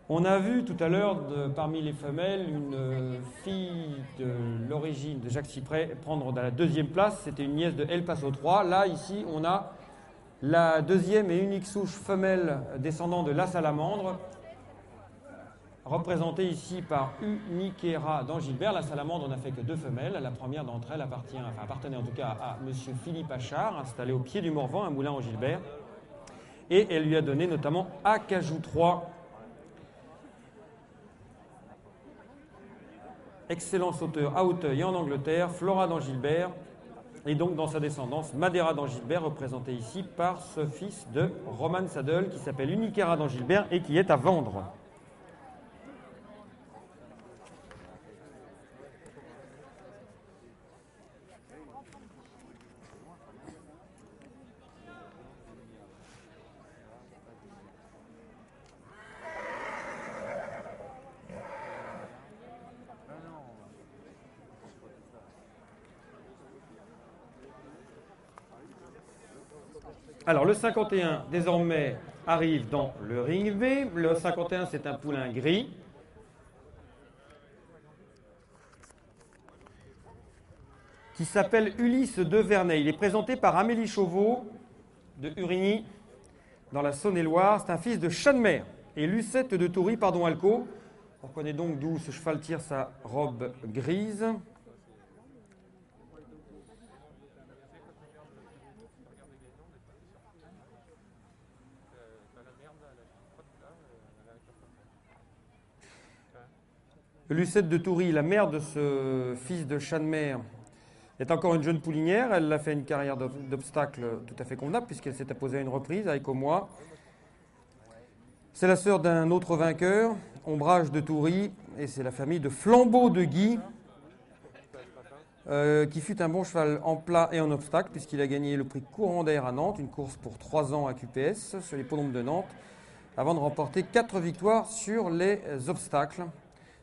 on a vu tout à l'heure, parmi les femelles, une fille de l'origine de Jacques Cyprès prendre la deuxième place. C'était une nièce de El Paso 3. Là, ici, on a la deuxième et unique souche femelle descendant de la salamandre, représentée ici par Uniquera d'Angilbert. La salamandre n'a fait que deux femelles. La première d'entre elles appartenait en tout cas à M. Philippe Achard, installé au pied du Morvan, un moulin Angilbert. Et elle lui a donné notamment Acajou 3. Excellent sauteur à Auteuil et en Angleterre, Flora d'Angilbert. Et donc dans sa descendance, Madeira d'Angilbert, représenté ici par ce fils de Roman Saddle qui s'appelle Uniquera d'Angilbert et qui est à vendre. Alors le 51 désormais arrive dans le ring V. Le 51 c'est un poulain gris. Qui s'appelle Ulysse de Vernay. Il est présenté par Amélie Chauveau de Urigny dans la Saône-et-Loire. C'est un fils de Chanmer et Lucette de Toury, pardon Alco. On reconnaît donc d'où ce cheval tire sa robe grise. Lucette de Toury, la mère de ce fils de chat de mer, est encore une jeune poulinière. Elle a fait une carrière d'obstacle tout à fait convenable puisqu'elle s'est imposée à une reprise avec Aumois. C'est la sœur d'un autre vainqueur, Ombrage de Toury, et c'est la famille de Flambeau de Guy, qui fut un bon cheval en plat et en obstacle puisqu'il a gagné le prix Courant d'Air à Nantes, une course pour 3 ans à QPS sur les polombes de Nantes, avant de remporter 4 victoires sur les obstacles.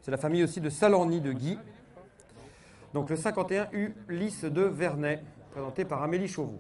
C'est la famille aussi de Salorny de Guy. Donc le 51 Ulysse de Vernet, présenté par Amélie Chauveau.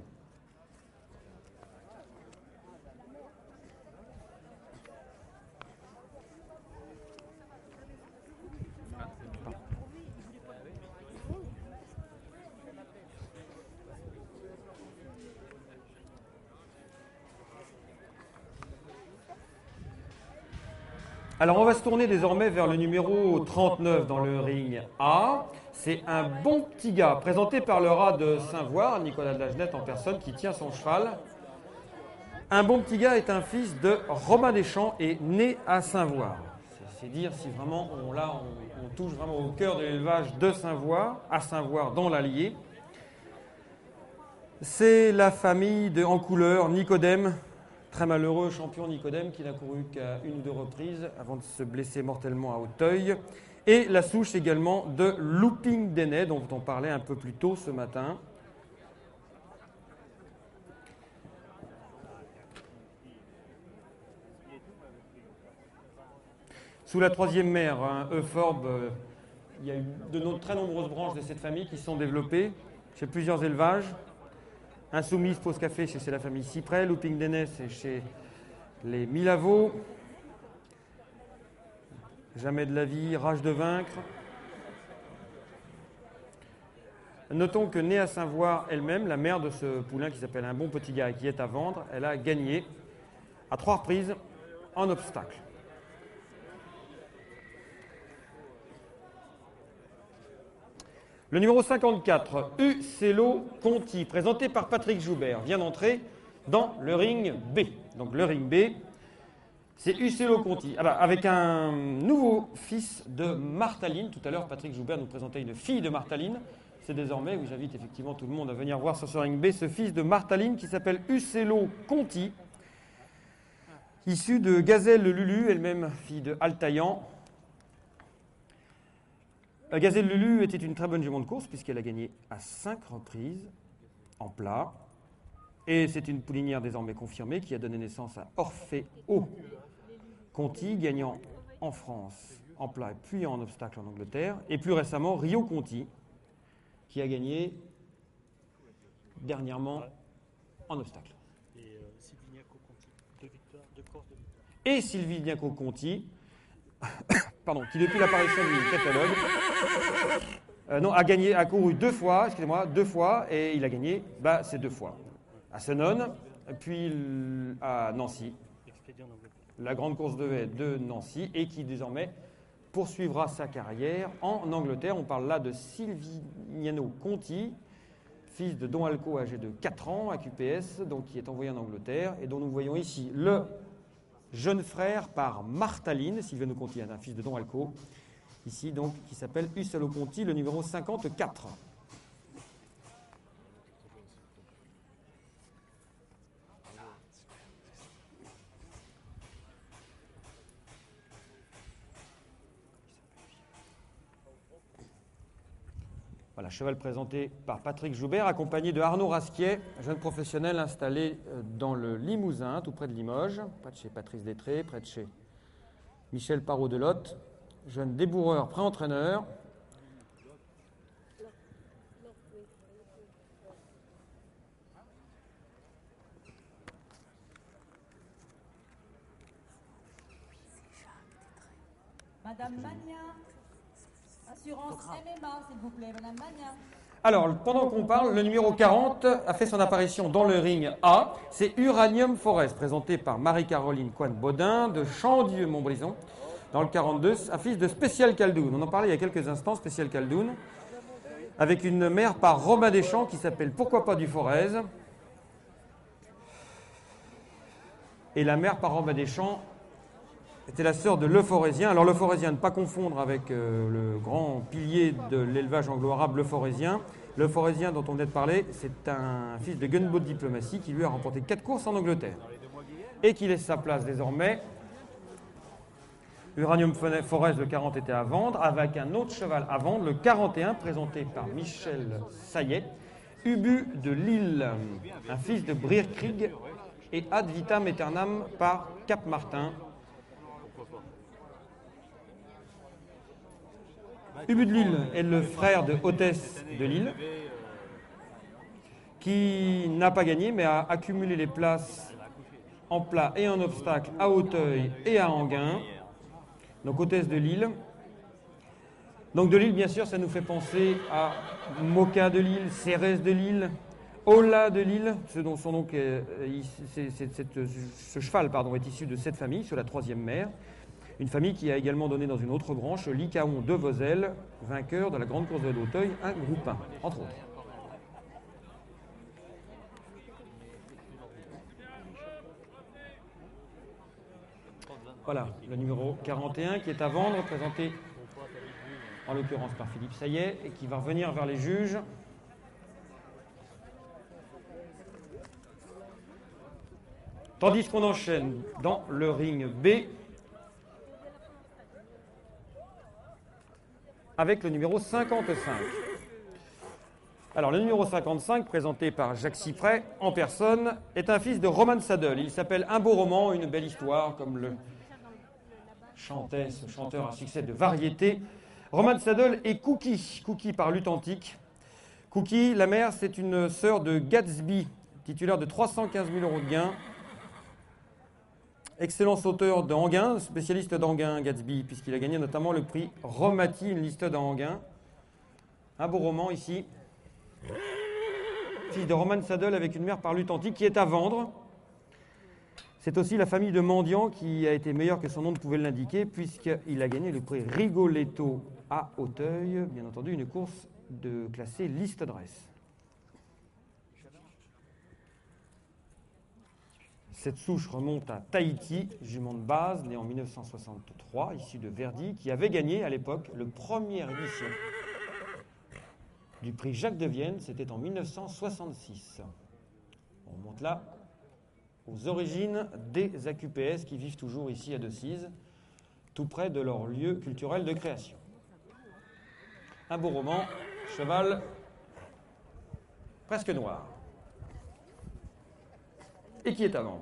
Alors on va se tourner désormais vers le numéro 39 dans le ring A. C'est un bon petit gars, présenté par le rat de Saint-Voir, Nicolas de la Genette en personne, qui tient son cheval. Un bon petit gars est un fils de Romain Deschamps et né à Saint-Voir. C'est dire si vraiment on touche vraiment au cœur de l'élevage de Saint-Voir, à Saint-Voir dans l'Allier. C'est la famille de en couleur Nicodème, très malheureux champion Nicodème qui n'a couru qu'à 1 ou 2 reprises avant de se blesser mortellement à Auteuil. Et la souche également de Looping Denay, dont on parlait un peu plus tôt ce matin. Sous la 3e mère, Euphorbe, il y a eu de très nombreuses branches de cette famille qui se sont développées chez plusieurs élevages. Insoumise Pause Café, c'est la famille Cyprès. Looping Denay, c'est chez les Milavaux. Jamais de la vie, Rage de vaincre. Notons que née à Saint-Voir elle-même, la mère de ce poulain qui s'appelle Un bon petit gars et qui est à vendre, elle a gagné à 3 reprises en obstacle. Le numéro 54, Uccello Conti, présenté par Patrick Joubert, vient d'entrer dans le ring B. Donc le ring B, c'est Uccello Conti. Avec un nouveau fils de Martaline. Tout à l'heure, Patrick Joubert nous présentait une fille de Martaline. C'est désormais, oui, j'invite effectivement tout le monde à venir voir sur ce ring B ce fils de Martaline qui s'appelle Uccello Conti, issu de Gazelle Lulu, elle-même fille de Altaïan. Gazelle Lulu était une très bonne jument de course puisqu'elle a gagné à 5 reprises en plat. Et c'est une poulinière désormais confirmée qui a donné naissance à Orfeo Conti, gagnant en France en plat et puis en obstacle en Angleterre. Et plus récemment, Rio Conti, qui a gagné dernièrement en obstacle. Et Silvignaco Conti, 2 victoires, 2 courses de victoire. Et Silvignaco Conti, pardon, qui depuis l'apparition du catalogue, a couru 2 fois, et il a gagné ces 2 fois. À Senones, puis à Nancy, la grande course de haie de Nancy, et qui désormais poursuivra sa carrière en Angleterre. On parle là de Silvignaco Conti, fils de Don Alco âgé de 4 ans à QPS, donc qui est envoyé en Angleterre, et dont nous voyons ici le jeune frère par Martaline, Silvignaco Conti, un fils de Don Alco, ici donc, qui s'appelle Uccello Conti, le numéro 54. Voilà, cheval présenté par Patrick Joubert, accompagné de Arnaud Rasquier, jeune professionnel installé dans le Limousin, tout près de Limoges, près de chez Patrice Détré, près de chez Michel Parot de Lotte, jeune débourreur pré-entraîneur. Madame Magna, assurance MMA, s'il vous plaît, Madame Magna. Alors, pendant qu'on parle, le numéro 40 a fait son apparition dans le ring A. C'est Uranium Forest, présenté par Marie-Caroline Coine-Baudin de Chandieu-Montbrison. Dans le 42, un fils de Spécial Caldoun. On en parlait il y a quelques instants, Spécial Caldoun, avec une mère par Romain Deschamps qui s'appelle Pourquoi pas du Forez. Et la mère par Romain Deschamps C'était la sœur de l'Euphoresien. Alors l'Euphoresien, ne pas confondre avec le grand pilier de l'élevage anglo-arabe, l'Euphoresien. L'Euphoresien dont on venait de parler, c'est un fils de Gunboat Diplomacy qui lui a remporté 4 courses en Angleterre. Et qui laisse sa place désormais. Uranium Forest, le 40 était à vendre, avec un autre cheval à vendre, le 41, présenté par Michel Saillet. Ubu de Lille, un fils de Brierkrieg, et Ad Vitam Aeternam par Cap Martin. Ubu de Lille est le frère de Hôtesse de Lille, qui n'a pas gagné, mais a accumulé les places en plat et en obstacle à Auteuil et à Enghien. Donc Hôtesse de Lille. Donc de Lille, bien sûr, ça nous fait penser à Moka de Lille, Cérès de Lille, Ola de Lille, ce dont son nom ce cheval est issu de cette famille, sur la 3e mère. Une famille qui a également donné dans une autre branche Lycaon de Vozelle, vainqueur de la grande course de l'Auteuil, un groupe 1, entre autres. Voilà, le numéro 41 qui est à vendre, présenté en l'occurrence par Philippe Saillet, et qui va revenir vers les juges. Tandis qu'on enchaîne dans le ring B avec le numéro 55. Alors le numéro 55, présenté par Jacques Cypret en personne, est un fils de Roman Saddle. Il s'appelle Un beau roman, une belle histoire, comme le chantait ce chanteur à succès de variété. Roman Saddle et Cookie, Cookie par lutte antique. Cookie, la mère, c'est une sœur de Gatsby, titulaire de 315 000 € de gains. Excellent sauteur d'Enghien, spécialiste d'Enghien, Gatsby, puisqu'il a gagné notamment le prix Romati, une liste d'Enghien. Un beau roman ici. Fils de Roman Saddle avec une mère par lutte antique qui est à vendre. C'est aussi la famille de Mendiant qui a été meilleure que son nom ne pouvait l'indiquer, puisqu'il a gagné le prix Rigoletto à Auteuil, bien entendu une course de classée liste dress. Cette souche remonte à Tahiti, jument de base, né en 1963, issu de Verdi, qui avait gagné à l'époque le première édition du prix Jacques de Vienne, c'était en 1966. On remonte là aux origines des AQPS qui vivent toujours ici à Decize, tout près de leur lieu culturel de création. Un beau roman, cheval presque noir, et qui est à vendre.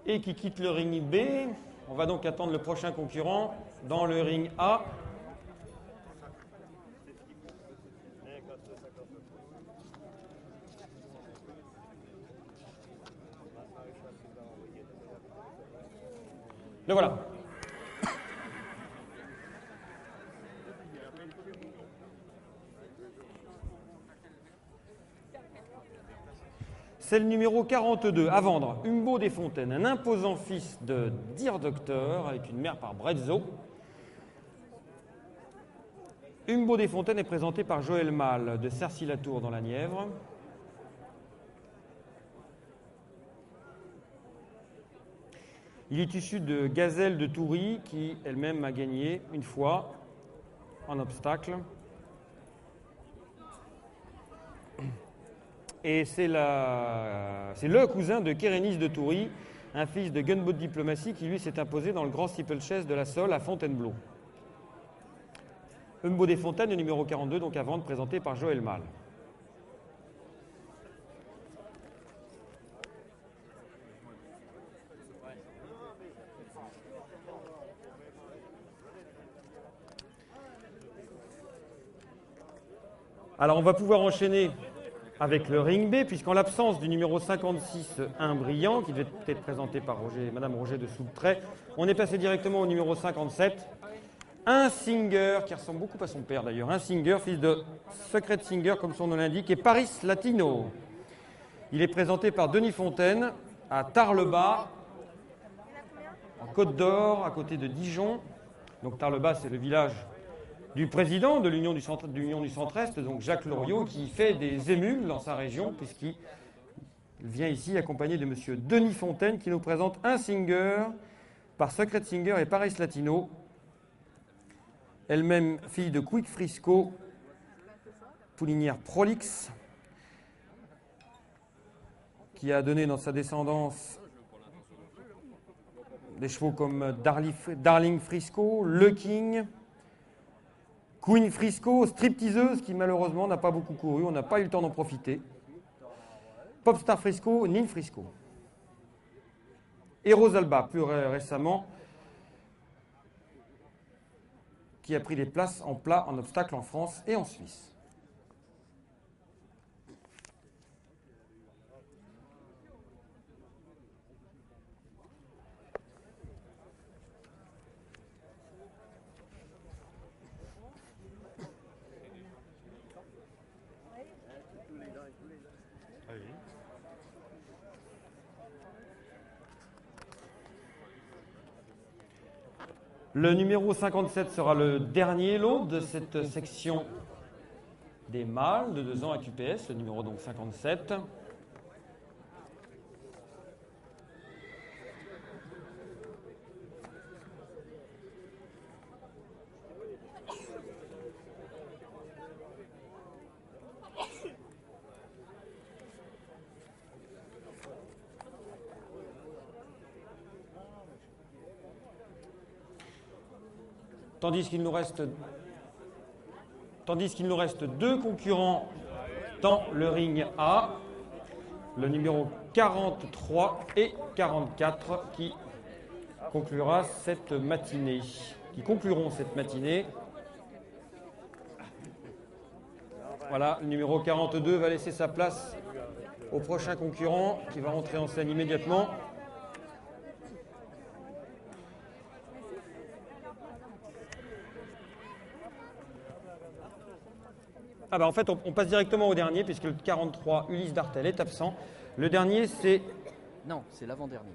Et qui quitte le ring B. On va donc attendre le prochain concurrent dans le ring A. Le voilà. C'est le numéro 42, à vendre, Humbo des Fontaines, un imposant fils de Dear Doctor, avec une mère par Brezzo. Humbo des Fontaines est présenté par Joël Malle, de Cercy-la-Tour dans la Nièvre. Il est issu de Gazelle de Toury, qui elle-même a gagné une fois en obstacle. Et c'est le cousin de Kérénis de Toury, un fils de Gunboat Diplomacy qui lui s'est imposé dans le grand steeplechase de la Sole à Fontainebleau. Humbo des Fontaines, le numéro 42, donc à vendre, présenté par Joël Malle. Alors on va pouvoir enchaîner avec le ring B, puisqu'en l'absence du numéro 56, un brillant, qui devait être présenté par Madame Roger de Soubtray, on est passé directement au numéro 57, un Singer, qui ressemble beaucoup à son père d'ailleurs, un Singer, fils de Secret Singer, comme son nom l'indique, et Paris Latino. Il est présenté par Denis Fontaine, à Tarbes-le-Bas, en Côte d'Or, à côté de Dijon. Donc Tarbes-le-Bas, c'est le village du président de l'Union du Centre-Est, donc Jacques Loriot, qui fait des émules dans sa région, puisqu'il vient ici accompagné de M. Denis Fontaine, qui nous présente un Singer par Secret Singer et Paris Latino, elle-même fille de Quick Frisco, poulinière prolixe, qui a donné dans sa descendance des chevaux comme Darling Frisco, Le King, Queen Frisco, stripteaseuse qui malheureusement n'a pas beaucoup couru, on n'a pas eu le temps d'en profiter, Popstar Frisco, Nin Frisco. Et Rosalba, plus récemment, qui a pris des places en plat en obstacle en France et en Suisse. Le numéro 57 sera le dernier lot de cette section des mâles de 2 ans à QPS, le numéro donc 57. Tandis qu'il nous reste 2 concurrents dans le ring A, le numéro 43 et 44 qui concluront cette matinée. Voilà, le numéro 42 va laisser sa place au prochain concurrent qui va rentrer en scène immédiatement. Ah bah en fait, on passe directement au dernier, puisque le 43, Ulysse Dartel, est absent. Le dernier, c'est... Non, c'est l'avant-dernier.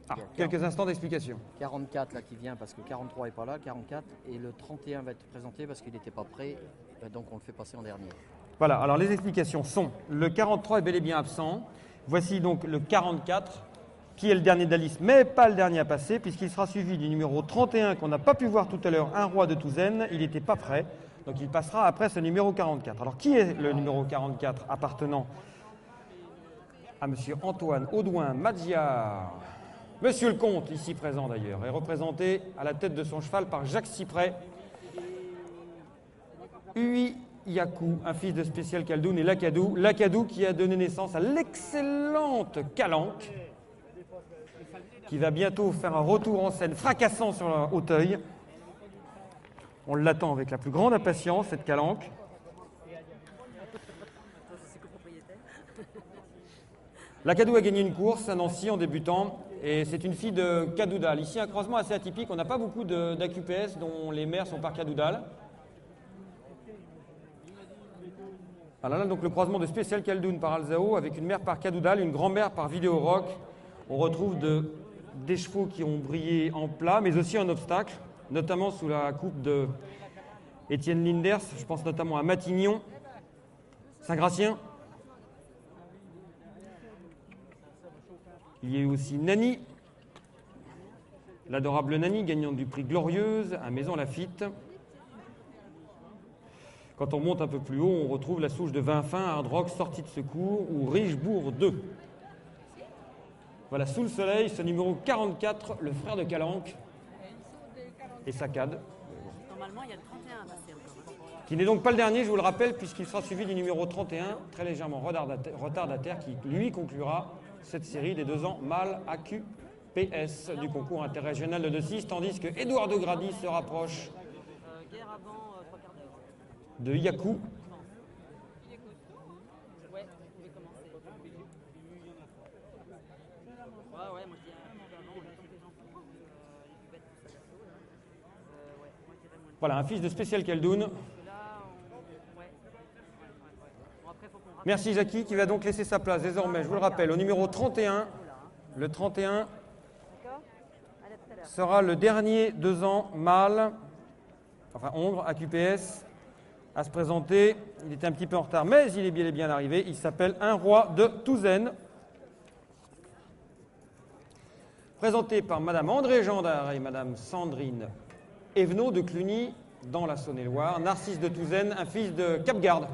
Ah, quelques instants d'explication. 44 là qui vient parce que 43 n'est pas là, 44, et le 31 va être présenté parce qu'il n'était pas prêt, donc on le fait passer en dernier. Voilà, alors les explications sont, le 43 est bel et bien absent. Voici donc le 44, qui est le dernier de la liste, mais pas le dernier à passer, puisqu'il sera suivi du numéro 31, qu'on n'a pas pu voir tout à l'heure, un roi de Touzaine. Il n'était pas prêt. Donc il passera après ce numéro 44. Alors qui est le numéro 44 appartenant à M. Antoine Audouin Madiar? Monsieur le comte, ici présent d'ailleurs, est représenté à la tête de son cheval par Jacques Cyprès. Ui Yakou, un fils de Spécial Caldoun, et Lacadou. Lacadou qui a donné naissance à l'excellente Calanque, qui va bientôt faire un retour en scène fracassant sur la Hauteuil. On l'attend avec la plus grande impatience, cette Calanque. Lacadou a gagné une course à Nancy en débutant, et c'est une fille de Cadoudal. Ici, un croisement assez atypique. On n'a pas beaucoup d'AQPS dont les mères sont par Cadoudal. Voilà, là, donc le croisement de Spécial Caldoun par Alzao avec une mère par Cadoudal, une grand-mère par Vidéo Rock. On retrouve des chevaux qui ont brillé en plat, mais aussi en obstacle, notamment sous la coupe de Étienne Linders. Je pense notamment à Matignon, Saint-Gratien. Il y a eu aussi Nani, l'adorable Nani, gagnante du prix Glorieuse à Maison Lafitte. Quand on monte un peu plus haut, on retrouve la souche de Vinfin, Hard Rock, Sortie de secours ou Richebourg 2. Voilà, sous le soleil, ce numéro 44, le frère de Calanque et Saccade. Normalement, il y a le 31 à passer encore. Qui n'est donc pas le dernier, je vous le rappelle, puisqu'il sera suivi du numéro 31, très légèrement retardataire, qui lui conclura cette série des 2 ans mâle AQPS du concours interrégional de 2-6, tandis que Édouard de Grady se rapproche de Yakou. Ouais, vous pouvez commencer. Ouais, moi je dirais un peu avant, le temps que les gens font les cubettes, tout ça d'assaut. Ouais, moi je dirais moins de... Voilà, un fils de Spécial Caldoun. Merci Jackie, qui va donc laisser sa place désormais, je vous le rappelle, au numéro 31. Le 31, sera le dernier 2 ans mâle, enfin Hongre, AQPS, à se présenter. Il était un petit peu en retard, mais il est bel et bien arrivé. Il s'appelle Un Roi de Touzen. Présenté par Madame André Gendard et Madame Sandrine Evenot de Cluny, dans la Saône-et-Loire. Narcisse de Touzen, un fils de Capgarde.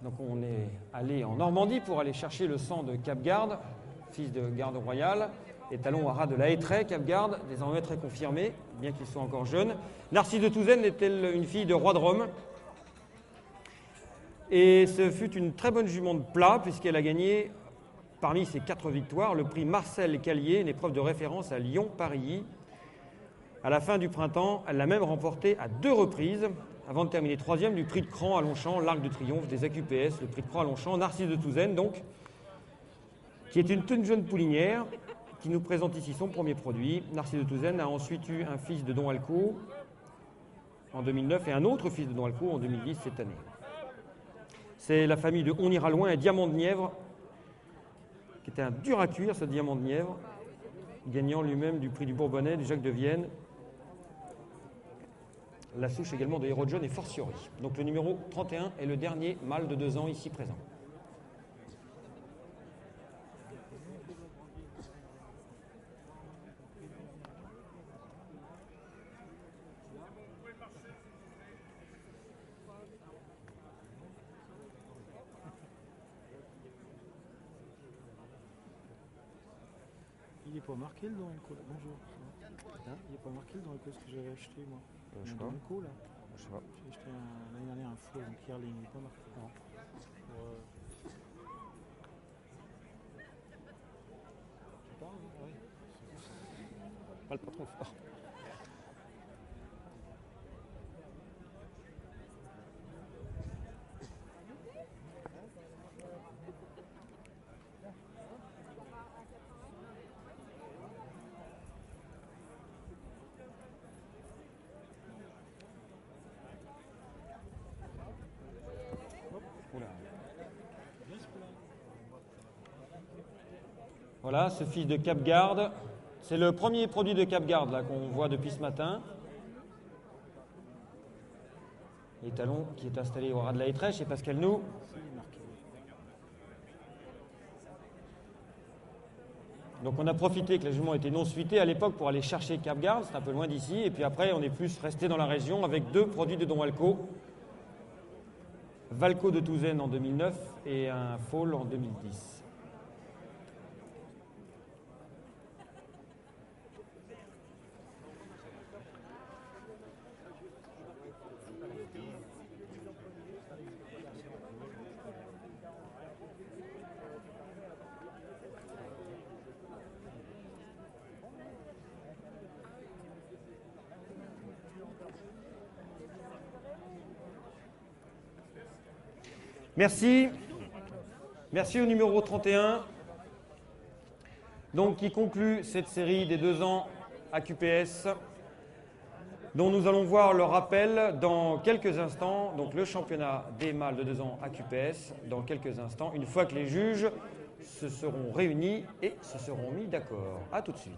Donc on est allé en Normandie pour aller chercher le sang de Capgarde, fils de garde royale, étalon à ras de la Hétraie, Capgarde, désormais très confirmé, bien qu'il soit encore jeune. Narcisse de Touzen était une fille de roi de Rome. Et ce fut une très bonne jument de plat, puisqu'elle a gagné, parmi ses 4 victoires, le prix Marcel Callier, une épreuve de référence à Lyon-Paris. À la fin du printemps, elle l'a même remporté à 2 reprises, avant de terminer 3e du prix de Cran à Longchamp, l'Arc de Triomphe des AQPS, le prix de Cran à Longchamp, Narcisse de Touzen, donc, qui est une toute jeune poulinière, qui nous présente ici son premier produit. Narcisse de Touzen a ensuite eu un fils de Don Alco en 2009 et un autre fils de Don Alco en 2010 cette année. C'est la famille de On ira loin et Diamant de Nièvre, qui était un dur à cuire, ce Diamant de Nièvre, gagnant lui-même du prix du Bourbonnais, du Jacques de Vienne. La souche également de Héros John et Fortiori. Donc le numéro 31 est le dernier mâle de 2 ans ici présent. Il n'est pas marqué le Don Alco là. Bonjour. Hein, il n'est pas marqué le Don Alco, ce que j'avais acheté moi. Je sais Un pas. Don Alco là. Je sais pas. J'ai acheté l'année dernière un faux, donc hier il n'est pas marqué. Non. Je parle, oui. Pas le patron fort. Voilà, ce fils de Capgarde. C'est le premier produit de Capgarde là qu'on voit depuis ce matin. L'étalon qui est installé au ras de la Hétraie chez Pascal Nou. Donc on a profité que la jument était non suitée à l'époque pour aller chercher Capgarde, c'est un peu loin d'ici. Et puis après, on est plus resté dans la région avec 2 produits de Don Alco. Valco de Touzen en 2009 et un Fall en 2010. Merci. Merci au numéro 31, donc, qui conclut cette série des 2 ans AQPS, dont nous allons voir le rappel dans quelques instants, donc le championnat des mâles de 2 ans AQPS, dans quelques instants, une fois que les juges se seront réunis et se seront mis d'accord. A tout de suite.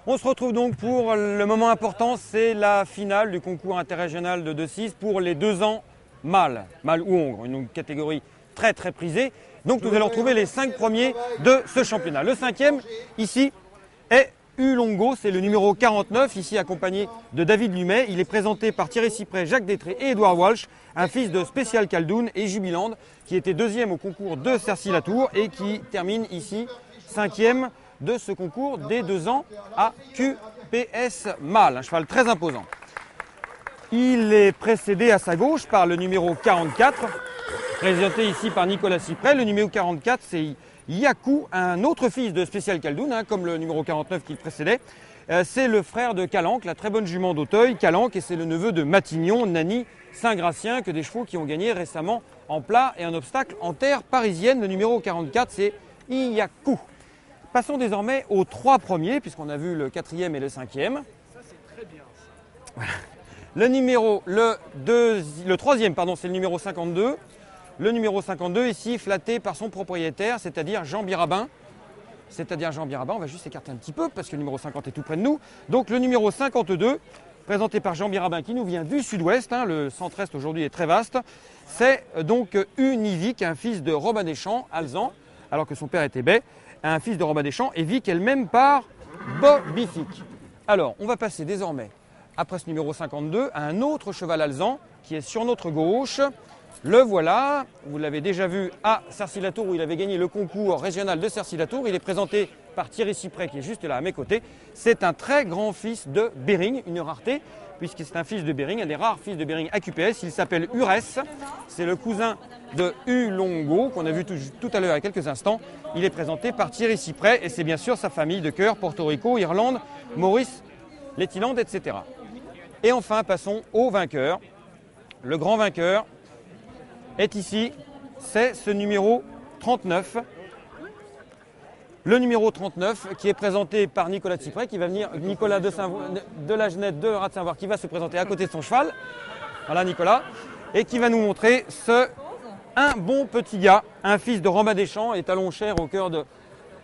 On se retrouve donc pour le moment important, c'est la finale du concours interrégional de 2-6 pour les 2 ans mâles, mâles ou hongres, une catégorie très très prisée. Donc nous allons retrouver les 5 premiers de ce championnat. Le 5e ici est Ulongo, c'est le numéro 49, ici accompagné de David Lumet. Il est présenté par Thierry Cyprès, Jacques Détré et Édouard Walsh, un fils de Spécial Caldoun et Jubiland, qui était 2e au concours de Cercy-Latour et qui termine ici 5e de ce concours des 2 ans AQPS mâle, un cheval très imposant. Il est précédé à sa gauche par le numéro 44, présenté ici par Nicolas Cyprès. Le numéro 44, c'est Yakou, un autre fils de Spécial Caldoun, comme le numéro 49 qui le précédait. C'est le frère de Calanque, la très bonne jument d'Auteuil, Calanque, et c'est le neveu de Matignon, Nani, Saint-Gratien, que des chevaux qui ont gagné récemment en plat et en obstacle en terre parisienne. Le numéro 44, c'est Yakou. Passons désormais aux 3 premiers, puisqu'on a vu le 4e et le 5e. Ça, c'est très bien. Voilà. Le troisième, pardon, c'est le numéro 52. Le numéro 52 ici flatté par son propriétaire, c'est-à-dire Jean Birabin. On va juste s'écarter un petit peu parce que le numéro 50 est tout près de nous. Donc le numéro 52, présenté par Jean Birabin qui nous vient du sud-ouest, le centre-est aujourd'hui est très vaste. C'est donc Univic, un fils de Robin Deschamps, alezan, alors que son père était Bay, un fils de Robin Deschamps, et Vic elle-même par Bobific. Alors, on va passer désormais, après ce numéro 52, à un autre cheval alezan qui est sur notre gauche. Le voilà, vous l'avez déjà vu à Cercy-la-Tour où il avait gagné le concours régional de Cercy-la-Tour. Il est présenté par Thierry Cyprès qui est juste là à mes côtés. C'est un très grand fils de Bering, une rareté, puisque c'est un fils de Bering, un des rares fils de Bering à QPS. Il s'appelle Urès, c'est le cousin de Ulongo qu'on a vu tout à l'heure il y a quelques instants. Il est présenté par Thierry Cyprès et c'est bien sûr sa famille de cœur, Porto Rico, Irlande, Maurice, Lettiland, etc. Et enfin, passons au vainqueur. Le grand vainqueur est ici, c'est ce numéro 39. Le numéro 39 qui est présenté par Nicolas de Cyprès, qui va venir, Nicolas de la Genette de Rat-Saint-Voir, qui va se présenter à côté de son cheval. Voilà Nicolas. Et qui va nous montrer un bon petit gars, un fils de Robin Deschamps, et talon cher au cœur de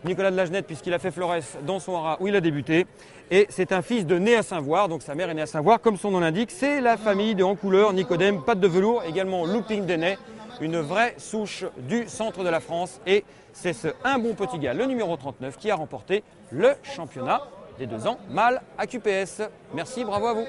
Nicolas de la Genette, puisqu'il a fait Flores dans son haras où il a débuté. Et c'est un fils de né à Saint-Voir, donc sa mère est née à Saint-Voir, comme son nom l'indique. C'est la famille de en couleur, Nicodème, patte de velours, également looping de nez, une vraie souche du centre de la France. Et c'est un bon petit gars, le numéro 39, qui a remporté le championnat des 2 ans mâle à QPS. Merci, bravo à vous.